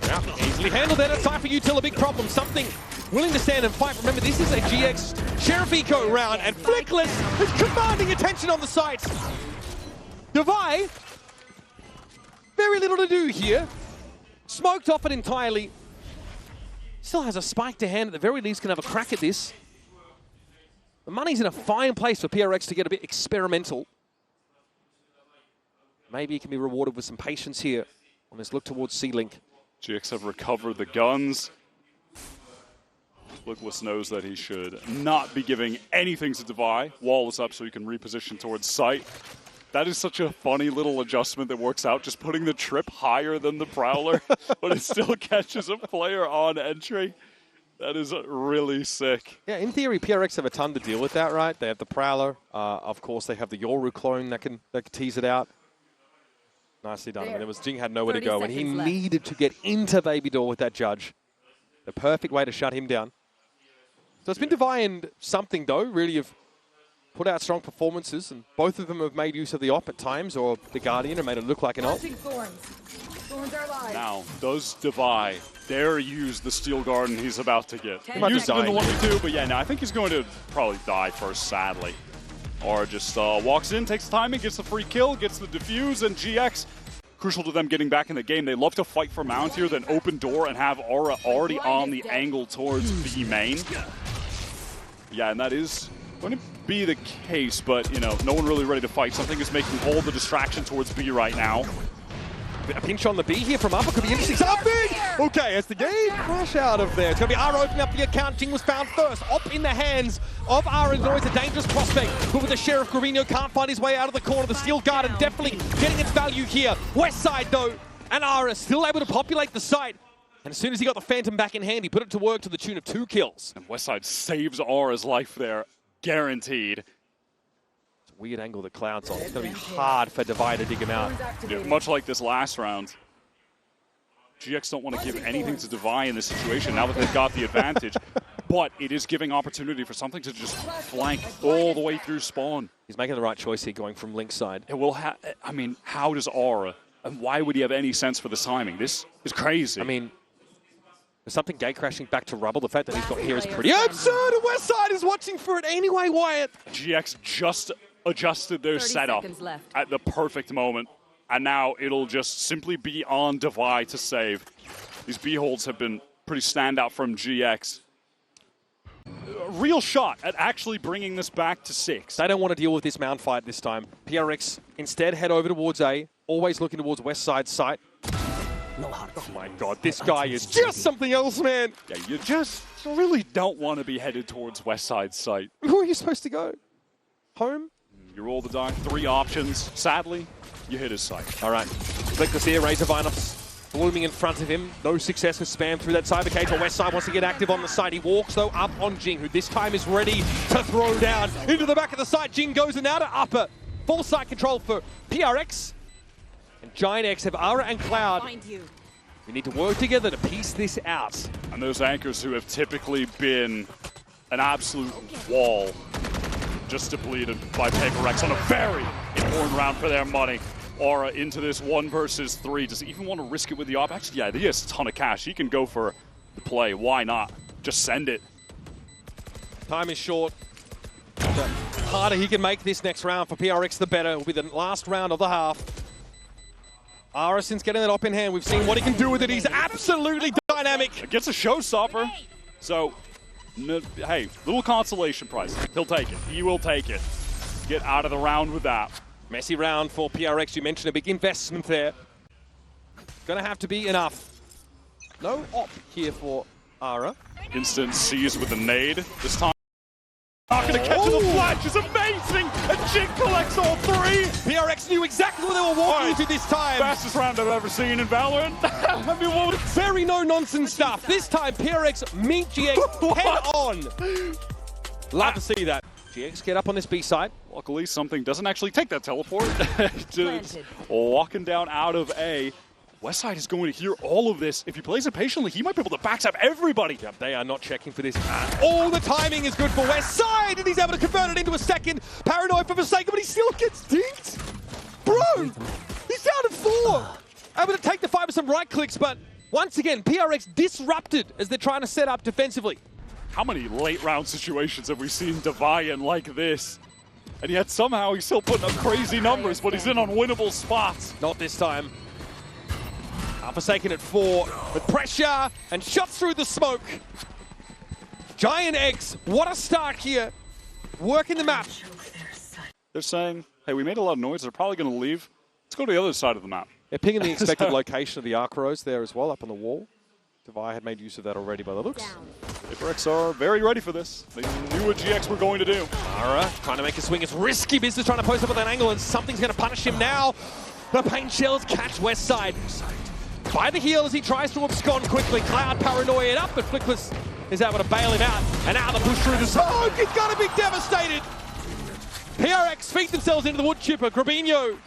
Yeah, easily handled that. It's time for Util, a big problem. Something willing to stand and fight. Remember, this is a GX Sheriff Eco round, and Flickless is commanding attention on the site. Devi, very little to do here. Smoked off it entirely. Still has a spike to hand. At the very least, can have a crack at this. The money's in a fine place for PRX to get a bit experimental. Maybe he can be rewarded with some patience here on this look towards C-Link. GX have recovered the guns. Flickless knows that he should not be giving anything to Devi. Wall is up so he can reposition towards sight. That is such a funny little adjustment that works out, just putting the trip higher than the Prowler, but it still catches a player on entry. That is really sick. Yeah, in theory, PRX have a ton to deal with that, right? They have the Prowler. Of course, they have the Yoru clone that can tease it out. Nicely done. I mean, Jing had nowhere to go, and he needed to get into Baby Door with that judge. The perfect way to shut him down. So it's been Devi and something, though, really have put out strong performances, and both of them have made use of the op at times, or the Guardian, and made it look like an op. Thorns are alive. Now, does Devi dare use the Steel Garden he's about to get? He might Used be it in the dying. 1v2, but yeah, no, I think he's going to probably die first, sadly. Or just walks in, takes the timing, gets the free kill, gets the defuse, and GX, crucial to them getting back in the game. They love to fight for Mount here, then open door and have Aura already on the angle towards B main. Yeah, and that is going to be the case, but, you know, no one really ready to fight. Something is making all the distraction towards B right now. A pinch on the B here from Upper could be interesting. Something! Okay, as the game crash out of there. It's going to be Ara opening up the account. Jing was found first. Op in the hands of Ara is always a dangerous prospect. But with the Sheriff, Gravino can't find his way out of the corner. The Steel Garden definitely getting its value here. West side, though, and Ara still able to populate the site. And as soon as he got the Phantom back in hand, he put it to work to the tune of 2 kills. And Westside saves Aura's life there, guaranteed. Weird angle the Cloud's on. It's going to be hard for Divide to dig him out. Yeah, much like this last round. GX don't want to give anything to Divide in this situation now that they've got the advantage. But it is giving opportunity for something to just flank all the way through spawn. He's making the right choice here going from Link side. It will I mean, how does Aura, and why would he have any sense for this timing? This is crazy. I mean, there's something gate crashing back to rubble. The fact that he's got here is pretty absurd. And Westside is watching for it anyway, Wyatt. GX just adjusted their setup at the perfect moment. And now it'll just simply be on Divide to save. These B-holds have been pretty standout from GX. A real shot at actually bringing this back to 6. They don't want to deal with this mound fight this time. PRX instead head over towards A, always looking towards West side site. Oh my god, this guy is just something else, man. Yeah, you just really don't want to be headed towards West side site. Where are you supposed to go? Home? You roll the die, 3 options. Sadly, you hit his site. All right, Flickless here, Razor Vinox blooming in front of him. No success with spam through that cyber cage, but Westside wants to get active on the side. He walks, though, up on Jing, who this time is ready to throw down into the back of the site. Jing goes and out to Upper. Full site control for PRX. And GIANTX have Ara and Cloud. We need to work together to piece this out. And those anchors who have typically been an absolute wall, just depleted by PaperX on a very important round for their money. Aura into this 1 versus 3. Does he even want to risk it with the op? Actually, yeah, he has a ton of cash. He can go for the play. Why not? Just send it. Time is short. The harder he can make this next round for PRX, the better. It will be the last round of the half. Ara, since getting that op in hand, we've seen what he can do with it. He's absolutely dynamic. It gets a showstopper. So, hey, little consolation prize. He'll take it. He will take it. Get out of the round with that. Messy round for PRX. You mentioned a big investment there. Gonna have to be enough. No op here for Ara. Instant sees with the nade. This time, not gonna catch the flash. It's amazing. And Jing collects all 3. PRX knew exactly what they were walking into this time. Fastest round I've ever seen in Valorant. I mean, what? Very no-nonsense stuff. This time, PRX meet GX head-on. Love to see that. GX get up on this B side. Luckily, something doesn't actually take that teleport. Just walking down out of A. Westside is going to hear all of this. If he plays it patiently, he might be able to backstab everybody. Yep, they are not checking for this at all. The timing is good for Westside, and he's able to convert it into a second. Paranoid for Forsaken, but he still gets dinked. Bro, he's down to 4. Able to take the fight with some right clicks, but once again, PRX disrupted as they're trying to set up defensively. How many late round situations have we seen Deviant like this? And yet somehow he's still putting up crazy numbers, but he's in unwinnable spots. Not this time. Forsaken at 4 with pressure and shots through the smoke. GIANTX, what a start here. Working the map. They're saying, hey, we made a lot of noise. They're probably going to leave. Let's go to the other side of the map. They're pinging the expected location of the Arcaros there as well, up on the wall. Devi had made use of that already by the looks. Apex are very ready for this. They knew what GX were going to do. Ara trying to make a swing. It's risky business trying to post up at that angle, and something's going to punish him now. The paint shells catch Westside. By the heel as he tries to abscond quickly. Cloud paranoia it up, but Flickless is able to bail him out. And now the push through the smoke. He's got to be devastated. PRX feed themselves into the wood chipper. Grabinho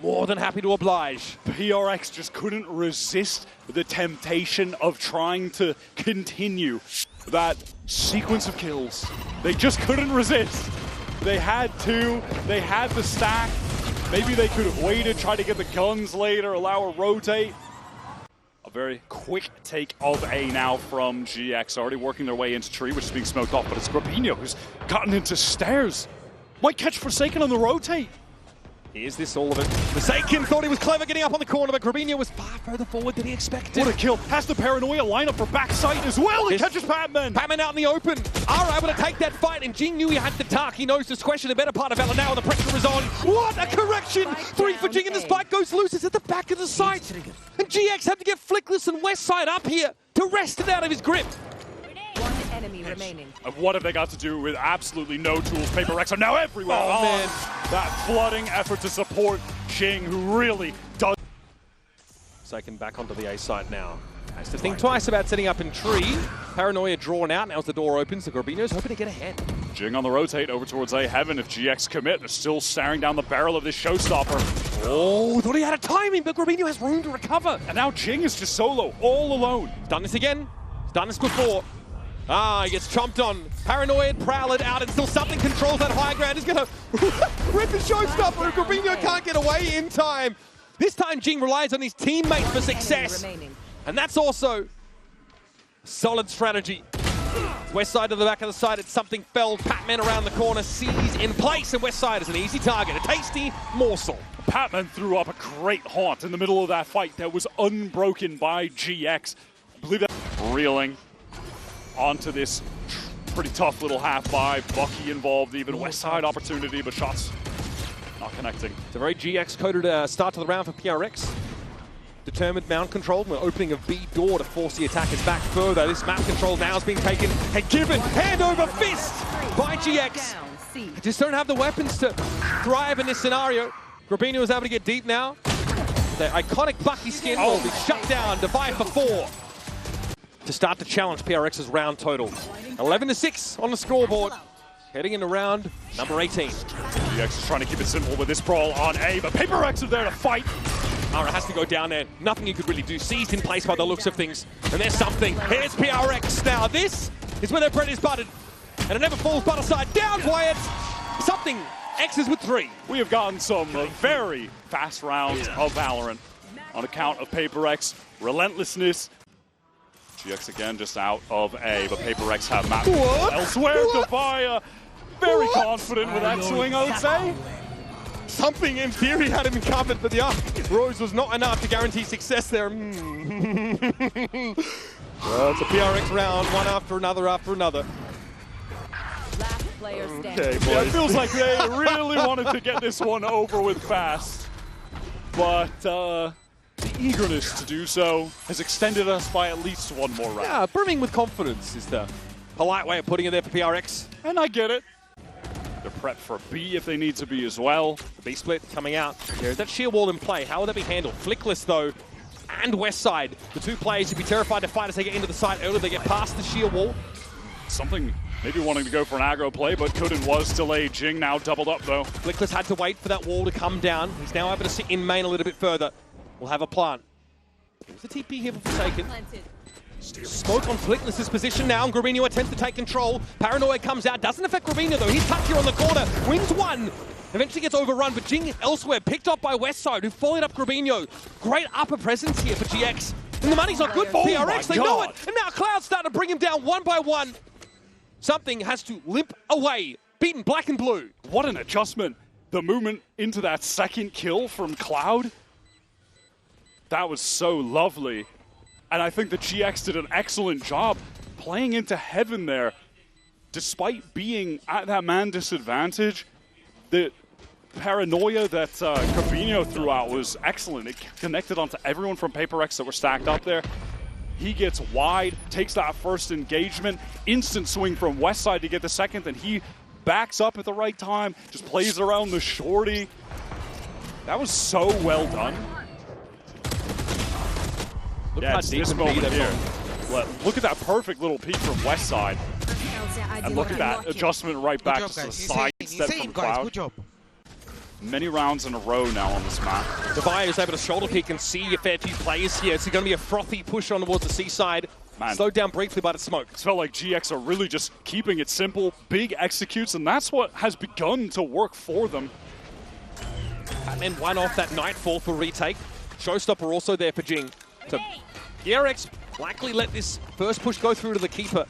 more than happy to oblige. PRX just couldn't resist the temptation of trying to continue that sequence of kills. They just couldn't resist. They had to. They had the stack. Maybe they could have waited, tried to get the guns later, allow a rotate. A very quick take of A now from GX, already working their way into tree, which is being smoked off, but it's Grabinho who's gotten into stairs. Might catch Forsaken on the rotate. Here's this all of it. Forsaken thought he was clever getting up on the corner, but Grabinho was far further forward than he expected. What a kill. Has the Paranoia lineup for backside as well. It catches Patman. Patman out in the open. Ara able to take that fight, and Jing knew he had the dark. He knows to question the better part of Valor now. The pressure is on. What a correction! 3 for Jing, and the spike goes loose. It's at the back of the site. And GX had to get Flickless and Westside up here to wrest it out of his grip. One enemy remaining. And what have they got to do with absolutely no tools? Paper Rex are now everywhere. Oh, man. That flooding effort to support Jing, who really does. Forsaken back onto the A site now. Has to think twice about setting up in tree. Paranoia drawn out. Now as the door opens, the Grabinho's hoping to get ahead. Jing on the rotate over towards A Heaven. If GX commit, they're still staring down the barrel of this showstopper. Oh, thought he had a timing, but Grabinho has room to recover. And now Jing is just solo, all alone. He's done this again. He's done this before. Ah, he gets chomped on. Paranoid, Prowler out, and still something controls that high ground. He's gonna rip the showstopper, and Grabinho can't get away in time. This time, Jing relies on his teammates for success. And that's also a solid strategy. West side to the back of the side, it's something felled. Patman around the corner, sees in place, and West side is an easy target, a tasty morsel. Patman threw up a great haunt in the middle of that fight that was unbroken by GX. I believe that reeling onto this pretty tough little half by Bucky involved, even West side opportunity, but shots not connecting. It's a very GX-coded start to the round for PRX. Determined mount control, the opening of B door to force the attackers back further. This map control now is being taken and given hand over fist by GX. They just don't have the weapons to thrive in this scenario. Grabinho is able to get deep now. The iconic Bucky skin will be shut down to 5 for 4. To start to challenge PRX's round total. 11-6 on the scoreboard. Heading into round number 18. GX is trying to keep it simple with this brawl on A, but Paper Rex are there to fight. Ara has to go down there. Nothing he could really do. Seized in place by the looks of things. And there's something. Here's PRX now. This is where their bread is buttered. And it never falls butter side. Down, Wyatt. Something. X's with 3. We have gotten some very fast rounds of Valorant on account of Paper Rex relentlessness. GX again just out of A, but Paper Rex have mapped elsewhere. Devaya very confident with that swing, I would say. Something in theory had him covered, but the Rose was not enough to guarantee success there. Well, it's a PRX round, one after another after another. Last player standing. Okay, boys. Yeah, it feels like they really wanted to get this one over with fast. But the eagerness to do so has extended us by at least one more round. Yeah, brimming with confidence is the polite way of putting it there for PRX. And I get it. They're prepped for B if they need to be as well. The B split coming out. There's that sheer wall in play. How will that be handled? Flickless though, and Westside. The two players should be terrified to fight as they get into the site early. They get past the sheer wall. Something maybe wanting to go for an aggro play, but couldn't was delayed. Jing now doubled up though. Flickless had to wait for that wall to come down. He's now able to sit in main a little bit further. We'll have a plant. There's the TP here for Forsaken. Smoke on Flickless's position now, and Grabinho attempts to take control. Paranoia comes out, doesn't affect Grabinho though. He's tucked here on the corner, wins one. Eventually gets overrun, but Jing elsewhere, picked up by Westside, who followed up Grabinho. Great upper presence here for GX. And the money's not good for PRX, they know it. And now Cloud's starting to bring him down one by one. Something has to limp away, beaten black and blue. What an adjustment. The movement into that second kill from Cloud. That was so lovely. And I think the GX did an excellent job playing into heaven there. Despite being at that man disadvantage, the paranoia that Grabinho threw out was excellent. It connected onto everyone from Paper X that were stacked up there. He gets wide, takes that first engagement, instant swing from Westside to get the second, and he backs up at the right time, just plays around the shorty. That was so well done. Look Yeah, how it's deep this and moment deep here. Look at that perfect little peek from Westside. And look at that adjustment right back to the side step from Cloud. Good job. Many rounds in a row now on this map. Devaya is able to shoulder pick and see a fair few players here. It's going to be a frothy push on towards the seaside. Man. Slowed down briefly by the smoke. It felt like GX are really just keeping it simple, big executes, and that's what has begun to work for them. And then one off that Nightfall for retake. Showstopper also there for Jing. So GRX likely let this first push go through to the keeper.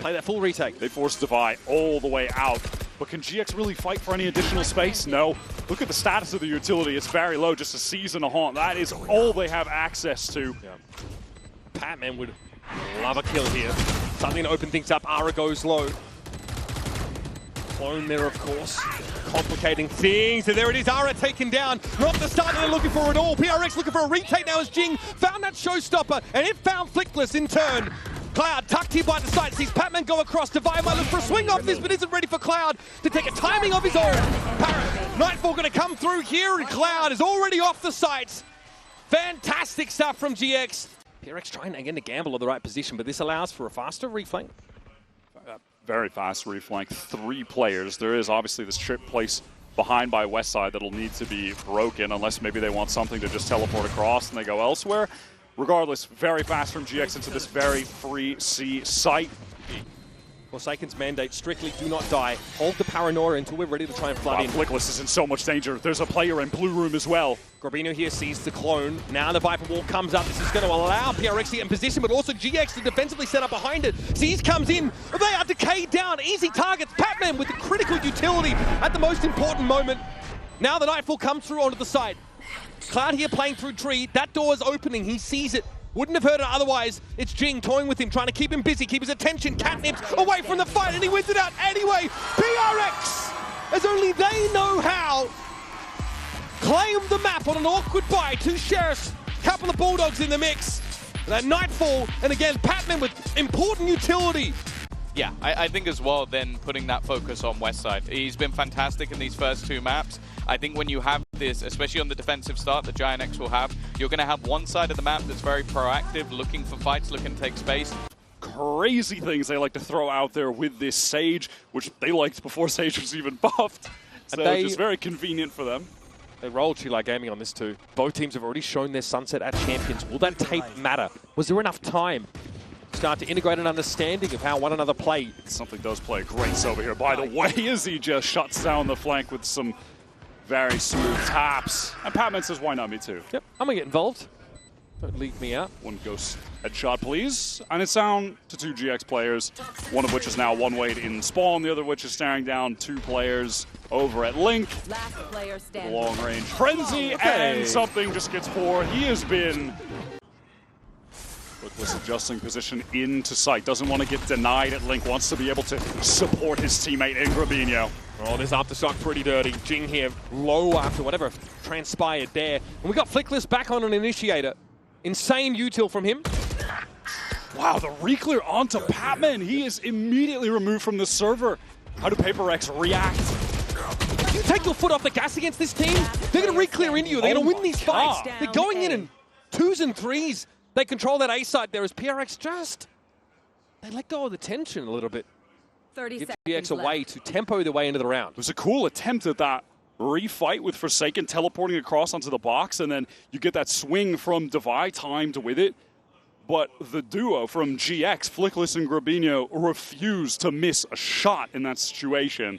Play that full retake. They forced Devi all the way out, But can GX really fight for any additional space? No. Look at the status of the utility. It's very low, just a seize and a haunt. That is all they have access to. Yeah. Patman would love a kill here. Something to open things up. Ara goes low. Clone there, of course. Complicating things. And there it is. Ara taken down. Not the start they're looking for at all. PRX looking for a retake now as Jing found that showstopper. And it found Flickless in turn. Cloud tucked here by the side, sees Patman go across. Divine might look for a swing off this, but isn't ready for Cloud to take a timing of his own. Nightfall going to come through here, and Cloud is already off the sights. Fantastic stuff from GX. PRX trying again to gamble on the right position, but this allows for a faster reflank. Very fast reflank, 3 players. There is obviously this trip place behind by Westside that'll need to be broken, unless maybe they want something to just teleport across and they go elsewhere. Regardless, very fast from GX into this very free C site. Forsaken's mandate, strictly do not die. Hold the paranoia until we're ready to try and flood in. Flickless is in so much danger. There's a player in blue room as well. Grabino here sees the clone. Now the Viper wall comes up. This is going to allow PRX to get in position, but also GX to defensively set up behind it. Seize comes in. They are decayed down. Easy targets. Patman with the critical utility at the most important moment. Now the Nightfall comes through onto the side. Cloud here playing through tree. That door is opening. He sees it. Wouldn't have heard it otherwise. It's Jing toying with him, trying to keep him busy, keep his attention. Catnips away from the fight, and he wins it out anyway. PRX, as only they know how, claim the map on an awkward buy. 2 Sheriffs, couple of Bulldogs in the mix. That Nightfall, and again, Patman with important utility. Yeah, I think as well, then putting that focus on Westside. He's been fantastic in these first 2 maps. I think when you have this, especially on the defensive start that GIANTX will have, you're going to have one side of the map that's very proactive, looking for fights, looking to take space. Crazy things they like to throw out there with this Sage, which they liked before Sage was even buffed. So it's just very convenient for them. They rolled GIANTX Gaming on this too. Both teams have already shown their sunset at Champions. Will that tape matter? Was there enough time? Start to integrate an understanding of how one another play. Something does play great over here, by the way, as he just shuts down the flank with some very smooth taps. And Patman says, why not me too? Yep, I'm going to get involved. Don't leave me out. One ghost headshot, please. And it's down to 2 GX players, one of which is now one-way in spawn, the other which is staring down 2 players over at Link. Last player standing. Long-range frenzy, and something just gets 4. He has been... was adjusting position into sight. Doesn't want to get denied at Link. Wants to be able to support his teammate in Grabino. Oh, this aftershock pretty dirty. Jing here low after whatever transpired there. And we got Flickless back on an initiator. Insane util from him. Wow, the reclear onto Patman. He is immediately removed from the server. How do PaperX react? You take your foot off the gas against this team, they're going to reclear into you. They're going to win these fights. They're going in 2s and 3s. They control that A side there as PRX just, they let go of the tension a little bit. 30 Give seconds GX a way to tempo their way into the round. It was a cool attempt at that refight with Forsaken teleporting across onto the box, and then you get that swing from Devi timed with it. But the duo from GX, Flickless and Grabino, refused to miss a shot in that situation.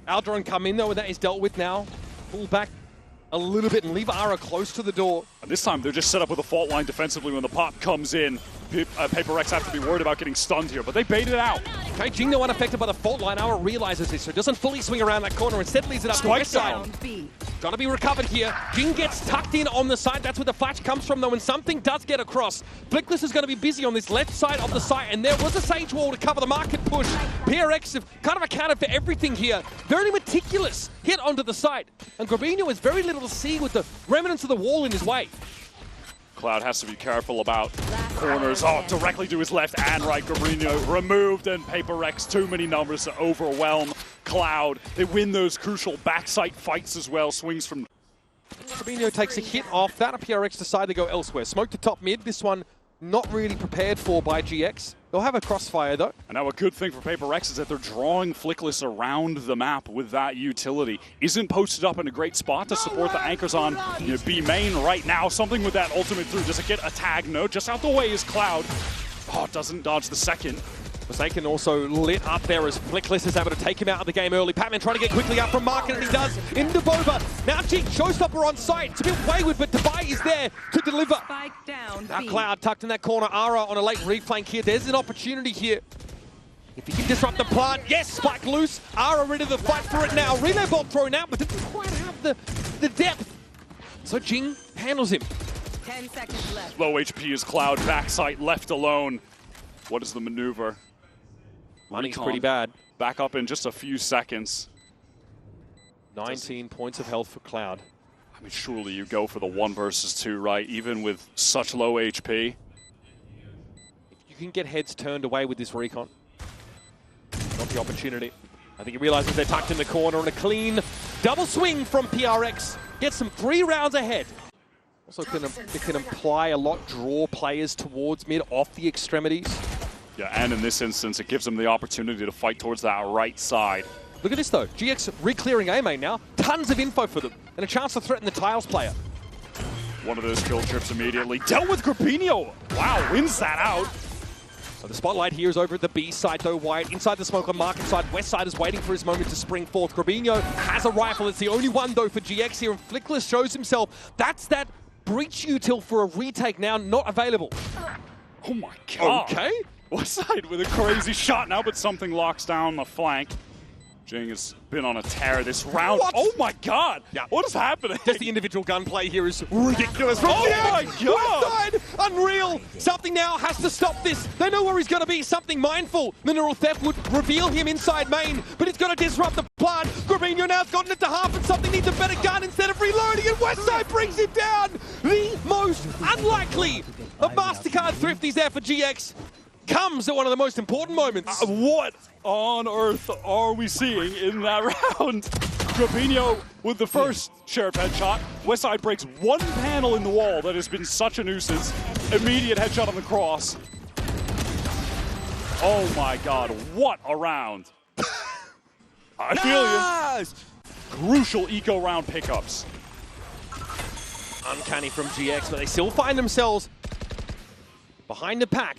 Aldron come in though, and that is dealt with now. Pull back a little bit and leave Ara close to the door. And this time they're just set up with a fault line defensively when the pop comes in. PaperX have to be worried about getting stunned here, but they baited it out. Okay, Jing no unaffected by the fault line. Ara realizes this, so doesn't fully swing around that corner. Instead leaves it up to Westside. Gotta be recovered here. Jing gets tucked in on the side. That's where the flash comes from though, and something does get across. Flickless is gonna be busy on this left side of the site, and there was a Sage wall to cover the market push. PRX have kind of accounted for everything here. Very meticulous hit onto the site. And Grabino has very little to see with the remnants of the wall in his way. Cloud has to be careful about corners. Oh, directly to his left and right. Grabino removed, and PaperX too many numbers to overwhelm Cloud. They win those crucial backside fights as well. Swings from... Grabino takes a hit off that. PRX decide to go elsewhere. Smoke to top mid. This one not really prepared for by GX. They'll have a crossfire though. And now a good thing for PaperX is that they're drawing Flickless around the map with that utility. Isn't posted up in a great spot to support the anchors on B main right now. Something with that ultimate through. Does it get a tag? No, just out the way is Cloud. Oh, doesn't dodge the second. Forsaken also lit up there as Flickless is able to take him out of the game early. Patman trying to get quickly up from market, and he does into Boba. Now Jing, showstopper on site. It's a bit wayward, but Devi is there to deliver. Spike down. Now Cloud tucked in that corner. Ara on a late reflank here. There's an opportunity here. If he can disrupt the plant, yes, spike loose. Ara ready to fight for it now. Relay bomb thrown out, but didn't quite have the depth. So Jing handles him. 10 seconds left. Low HP is Cloud, backside left alone. What is the maneuver? Money's Recon pretty bad. Back up in just a few seconds. 19 points of health for Cloud. I mean, surely you go for the 1 versus 2, right? Even with such low HP. If you can get heads turned away with this recon, got the opportunity. I think he realizes they're tucked in the corner, and a clean double swing from PRX gets them 3 rounds ahead. Also, it can imply a lot draw players towards mid off the extremities. Yeah, and in this instance, it gives them the opportunity to fight towards that right side. Look at this though, GX re-clearing A main now. Tons of info for them, and a chance to threaten the Tiles player. One of those kill trips immediately. Dealt with Grapinho. Wow, wins that out. So the spotlight here is over at the B side though. Wyatt inside the smoke on market side. West side is waiting for his moment to spring forth. Grapinho has a rifle. It's the only one though for GX here, and Flickless shows himself. That's that breach util for a retake now not available. Oh my god. Okay. West side with a crazy shot now, but something locks down the flank. Jing has been on a tear this round. What? Oh my god! Yeah. What is happening? Just the individual gunplay here is ridiculous. From Oh GX, my god! West side, unreal. Something now has to stop this. They know where he's going to be. Something mindful. Mineral Theft would reveal him inside main, but it's going to disrupt the plant. Grapinho now's gotten it to half, and something needs a better gun instead of reloading, and Westside brings him down. The most unlikely of MasterCard thrifties there for GX. Comes at one of the most important moments. What on earth are we seeing in that round? Grapinho with the first sheriff headshot. Westside breaks one panel in the wall that has been such a nuisance. Immediate headshot on the cross. Oh my god, what a round. I feel you. Crucial eco round pickups. Uncanny from GX, but they still find themselves behind the pack.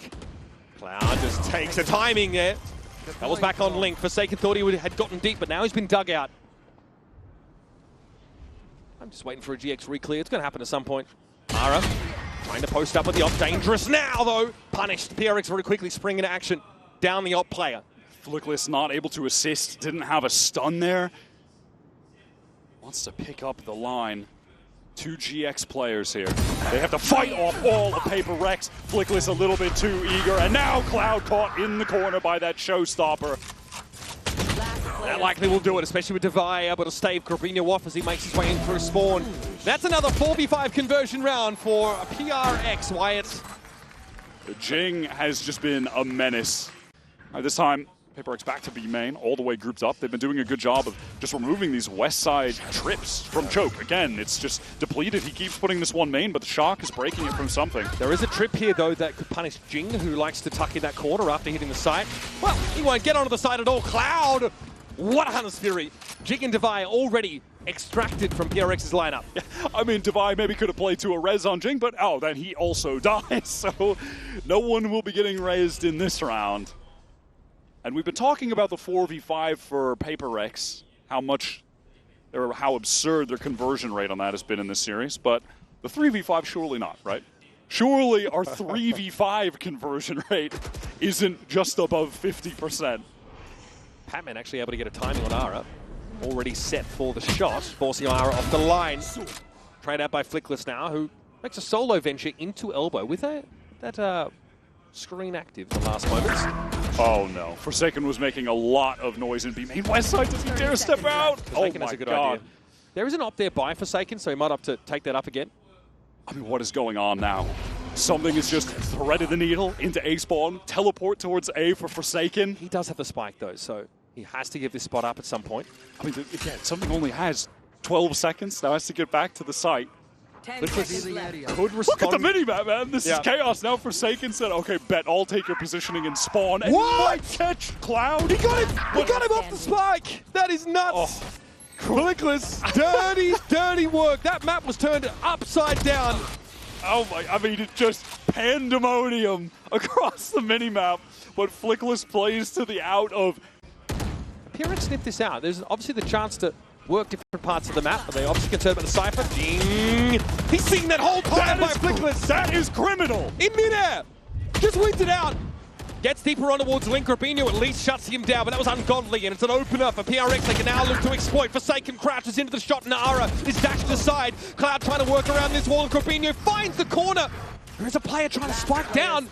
Cloud just takes the timing there. That was back on Link. Forsaken thought he had gotten deep, but now he's been dug out. I'm just waiting for a GX re-clear. It's going to happen at some point. Ara trying to post up at the op. Dangerous now, though. Punished. PRX very quickly spring into action. Down the op player. Flickless not able to assist. Didn't have a stun there. Wants to pick up the line. 2 GX players here. They have to fight off all the paper wrecks. Flickless a little bit too eager, and now Cloud caught in the corner by that showstopper. That likely will do it, especially with Devi able to stave Grapinho off as he makes his way in through spawn. That's another 4v5 conversion round for PRX, Wyatt. Jing has just been a menace. This time, PaperX back to B main, all the way grouped up. They've been doing a good job of just removing these west side trips from Choke. Again, it's just depleted. He keeps putting this one main, but the Shock is breaking it from something. There is a trip here, though, that could punish Jing, who likes to tuck in that corner after hitting the site. Well, he won't get onto the side at all. Cloud! What a Hunter's Fury. Jing and Devi already extracted from PRX's lineup. Yeah, I mean, Devi maybe could have played to a res on Jing, but oh, then he also dies. So no one will be getting rezzed in this round. And we've been talking about the 4v5 for PaperX, how absurd their conversion rate on that has been in this series, but the 3v5 surely not, right? Surely our 3v5 conversion rate isn't just above 50%. Patman actually able to get a timing on Ara. Already set for the shot, forcing Ara off the line. Trade out by Flickless now, who makes a solo venture into elbow with that screen active the last moments. Oh no, Forsaken was making a lot of noise in B main. Westside doesn't dare step out. Forsaken has a good idea. There is an op there by Forsaken, so he might have to take that up again. I mean, what is going on now? Something has just threaded the needle into A spawn, teleport towards A for Forsaken. He does have the spike though, so he has to give this spot up at some point. I mean, again, something only has 12 seconds, now has to get back to the site. 10 seconds left. Could respond. Look at the mini-map, man. This is chaos. Now Forsaken said, okay, bet, I'll take your positioning and spawn. And might catch Cloud. He got him! He got him off the spike! That is nuts! Oh. Flickless, dirty, dirty work. That map was turned upside down. Oh my, I mean, it's just pandemonium across the mini-map. But Flickless plays to the out of... PRX sniffed this out. There's obviously the chance to work different parts of the map, but they obviously concerned about the Cypher. Ding! He's seeing that whole time by Flickless. That is criminal! In midair! Just wins it out. Gets deeper on towards Link. Robinho at least shuts him down, but that was ungodly, and it's an opener for PRX. They can now look to exploit. Forsaken crouches into the shot. Nara is dashed aside. Cloud trying to work around this wall, and Robinho finds the corner. There is a player trying to spike down.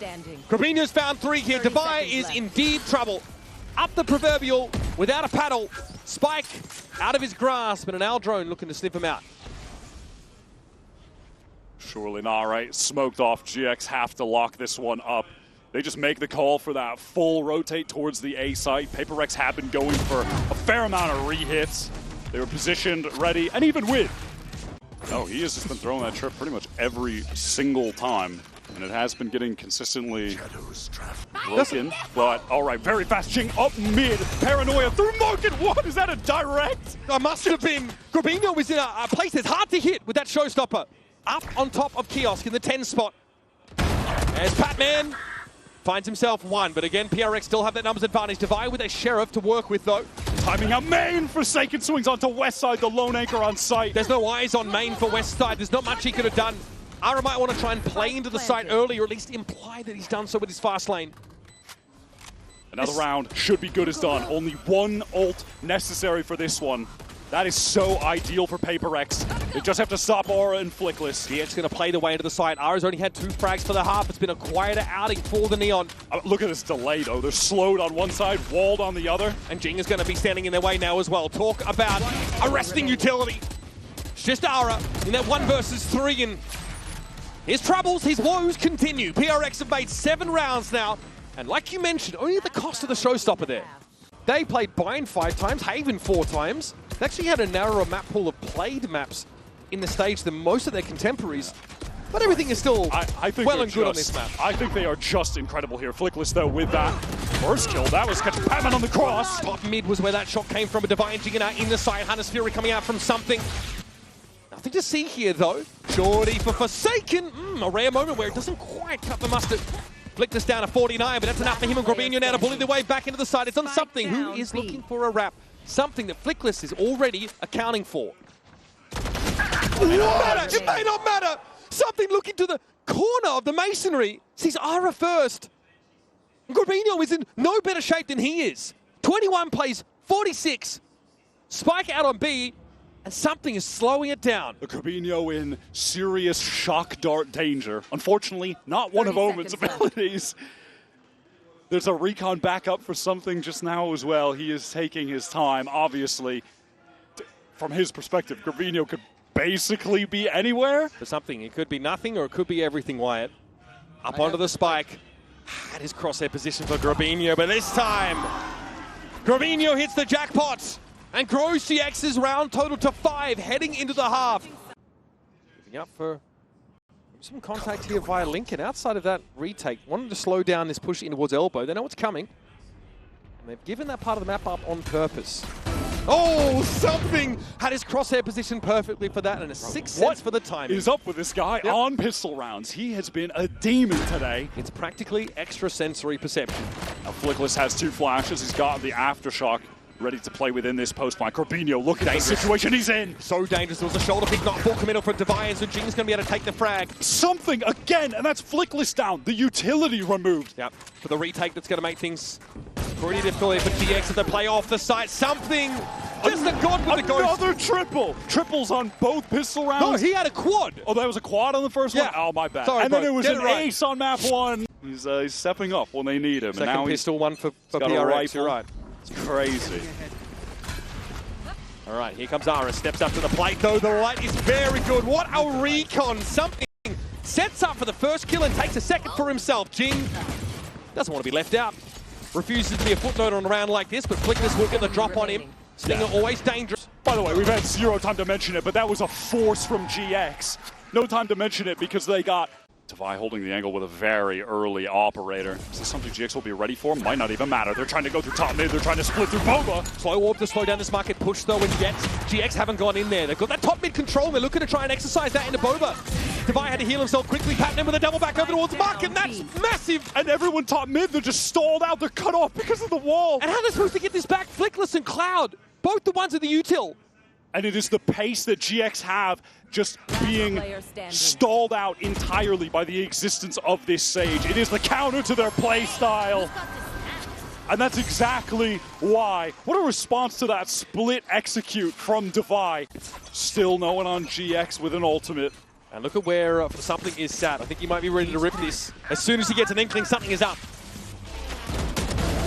Robinho's found 3 here. Devi is indeed trouble. Up the proverbial without a paddle. Spike out of his grasp, and an Aldrone looking to sniff him out. Surely not, right? Smoked off. GX have to lock this one up. They just make the call for that full rotate towards the A site. PaperX have been going for a fair amount of re-hits. They were positioned, ready, and even with. Oh, he has just been throwing that trip pretty much every single time. And it has been getting consistently broken. But, all right, very fast Jing up mid. Paranoia through market. What? Is that a direct? That must have been. Robinho was in a place that's hard to hit with that showstopper. Up on top of Kiosk in the 10 spot. There's Patman. Finds himself 1, but again, PRX still have that numbers advantage. Devi with a Sheriff to work with, though. Timing out main. Forsaken swings onto west side, the lone anchor on site. There's no eyes on main for west side. There's not much he could have done. Ara might want to try and play into the site early, or at least imply that he's done so with his fast lane. Another round should be good as done. Only 1 ult necessary for this one. That is so ideal for PaperX. They just have to stop Aura and Flickless. GX going to play the way into the site. Ara's only had 2 frags for the half. It's been a quieter outing for the Neon. Look at this delay, though. They're slowed on one side, walled on the other. And Jing is going to be standing in their way now as well. Talk about arresting utility. It's just Ara in that 1 versus 3, and his troubles, his woes continue. PRX have made 7 rounds now. And like you mentioned, only at the cost of the showstopper there. They played Bind 5 times, Haven 4 times. They actually had a narrower map pool of played maps in the stage than most of their contemporaries. But everything is still I think well and good on this map. I think they are just incredible here. Flickless, though, with that first kill. That was catching Batman on the cross. Top mid was where that shot came from. A Divine Jing out in the side. Hunter's Fury coming out from something. Nothing to see here, though. Shorty for Forsaken. A rare moment where it doesn't quite cut the mustard. Flicked us down to 49, but that's enough for him and Robinho now to bully their way back into the side. It's on something who is looking for a wrap. Something that Flickless is already accounting for. It may not matter. Something looking to the corner of the masonry. Sees Ara first. Robinho is in no better shape than he is. 21 plays 46. Spike out on B. And something is slowing it down. The Robinho in serious shock dart danger. Unfortunately, not one of Omen's abilities. There's a recon backup for something just now as well. He is taking his time, obviously. From his perspective, Robinho could basically be anywhere. For something, it could be nothing or it could be everything, Wyatt. Up onto the spike. That is crosshair position for Robinho, but this time, Robinho hits the jackpot. And grows GX's round total to 5, heading into the half. Giving up for some contact here via Lincoln. Outside of that retake, wanted to slow down this push in towards elbow. They know what's coming. And they've given that part of the map up on purpose. Oh, something had his crosshair positioned perfectly for that, and a 6 cents for the timing. What is up with this guy on pistol rounds? He has been a demon today. It's practically extra sensory perception. Now Flickless has 2 flashes. He's got the aftershock. Ready to play within this post flank. Robinho, look at the situation he's in. So dangerous. There was a shoulder pick, not full committal for Devi, so Jing's going to be able to take the frag. Something again, and that's Flickless down. The utility removed. Yep, for the retake that's going to make things pretty difficult for GX as they play off the site. Something, just a god with the ghost. Another triple. Triples on both pistol rounds. No, he had a quad. Oh, that was a quad on the first one? Oh, my bad. Sorry, and then bro. it was an right. ace on map 1. He's stepping up when they need him. Second and now pistol, one for PRX, you're right. It's crazy. All right, here comes Ara, steps up to the plate though, the light is very good. What a recon, something sets up for the first kill and takes a second for himself. Jing doesn't want to be left out, refuses to be a footnote on a round like this, but Flickless will get the drop on him. Stinger always dangerous. By the way, we've had 0 time to mention it, but that was a force from GX. No time to mention it because they got Devi holding the angle with a very early operator. Is this something GX will be ready for? Might not even matter. They're trying to go through top mid. They're trying to split through Boba. Slow warp to slow down this market push though, and yet GX haven't gone in there. They've got that top mid control. They're looking to try and exercise that into Boba. Devi had to heal himself quickly. Patton with a double back over towards market, and that's massive. And everyone top mid, they're just stalled out. They're cut off because of the wall. And how are they supposed to get this back? Flickless and Cloud, both the ones at the util. And it is the pace that GX have just being stalled out entirely by the existence of this Sage. It is the counter to their play style. And that's exactly why. What a response to that split execute from Devi. Still no one on GX with an ultimate. And look at where something is sat. I think he might be ready to rip this. As soon as he gets an inkling, something is up.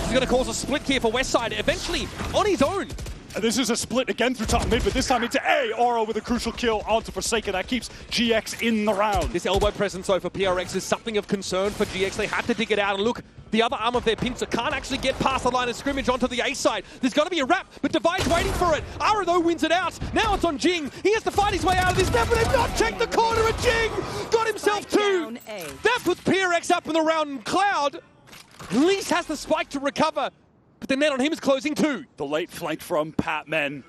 He's going to cause a split here for Westside, eventually on his own. And this is a split again through top mid, but this time into A. Aura with a crucial kill onto Forsaken. That keeps GX in the round. This elbow presence, though, for PRX is something of concern for GX. They had to dig it out, and look, the other arm of their pincer can't actually get past the line of scrimmage onto the A side. There's got to be a wrap, but Devi's waiting for it. Aura, though, wins it out. Now it's on Jing. He has to fight his way out of this now, but they've not checked the corner, and Jing got himself two. That puts PRX up in the round, and Cloud at least has the spike to recover. But the net on him is closing too. The late flank from Patmen.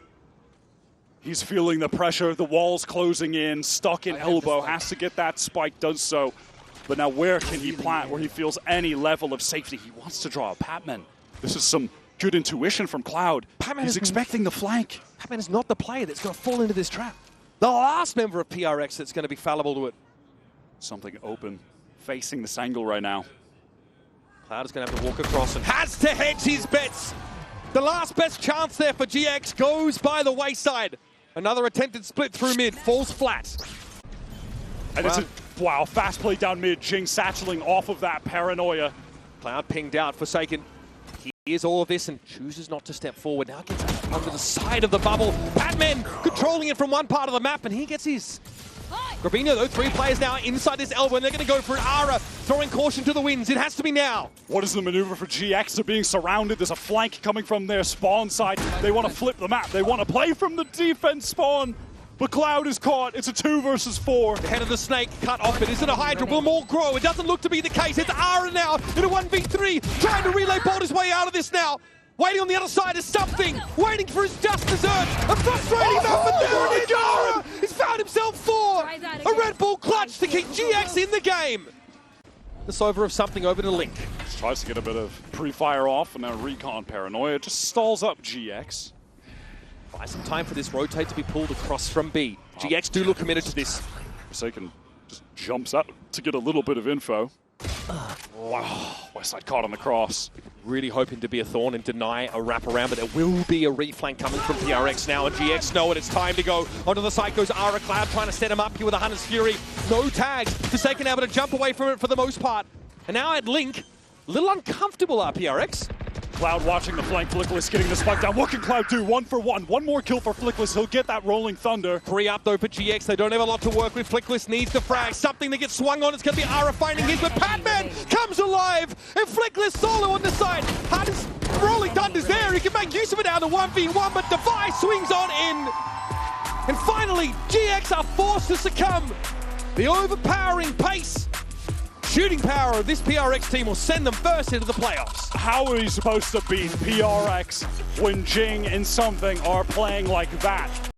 He's feeling the pressure, the wall's closing in, stuck in elbow, has to get that spike, does so. But now where can he plant where he feels any level of safety? He wants to draw a Patmen. This is some good intuition from Cloud. He's expecting the flank. Patmen is not the player that's going to fall into this trap. The last member of PRX that's going to be fallible to it. Something open, facing this angle right now. Cloud is going to have to walk across and has to hedge his bets. The last best chance there for GX goes by the wayside. Another attempted split through mid, falls flat. And it's a, wow, fast play down mid. Jing satcheling off of that paranoia. Cloud pinged out, Forsaken. He hears all of this and chooses not to step forward. Now gets under the side of the bubble. Patmen controlling it from one part of the map, and he gets his. Grabino, though, 3 players now inside this elbow, and they're going to go for it. Aura throwing caution to the winds. It has to be now. What is the maneuver for GX? They're being surrounded. There's a flank coming from their spawn side. They want to flip the map. They want to play from the defense spawn. But Cloud is caught. It's a 2 versus 4. The head of the snake cut off. It isn't a Hydra. Will more grow? It doesn't look to be the case. It's Aura now in a 1v3, trying to relay bolt his way out of this now. Waiting on the other side is something. Waiting for his just desserts. A frustrating map, but there it is. Aura has found himself 4. A Red Bull clutch to keep GX in the game. This over of something over to Link. Just tries to get a bit of pre-fire off, and now Recon Paranoia just stalls up GX. Buy some time for this rotate to be pulled across from B. GX do look committed to this. Forsaken just jumps up to get a little bit of info. Wow, Westside caught on the cross. Really hoping to be a thorn and deny a wraparound, but there will be a reflank coming from PRX now, and GX know it. It's time to go. Onto the side goes Aura. Cloud trying to set him up here with a Hunter's Fury. No tags. Forsaken able to jump away from it for the most part. And now at Link, a little uncomfortable PRX. Cloud watching the flank, Flickless getting the spike down. What can Cloud do? 1 for 1. One more kill for Flickless. He'll get that Rolling Thunder. 3 up though for GX. They don't have a lot to work with. Flickless needs to frag. Something to get swung on. It's going to be Aura finding his, but Patmen comes alive. And Flickless solo on the side. Hardest Rolling Thunder's there. He can make use of it out of 1v1, but Devi swings on in. And finally, GX are forced to succumb. The overpowering pace, shooting power of this PRX team will send them first into the playoffs. How are you supposed to beat PRX when Jing and something are playing like that?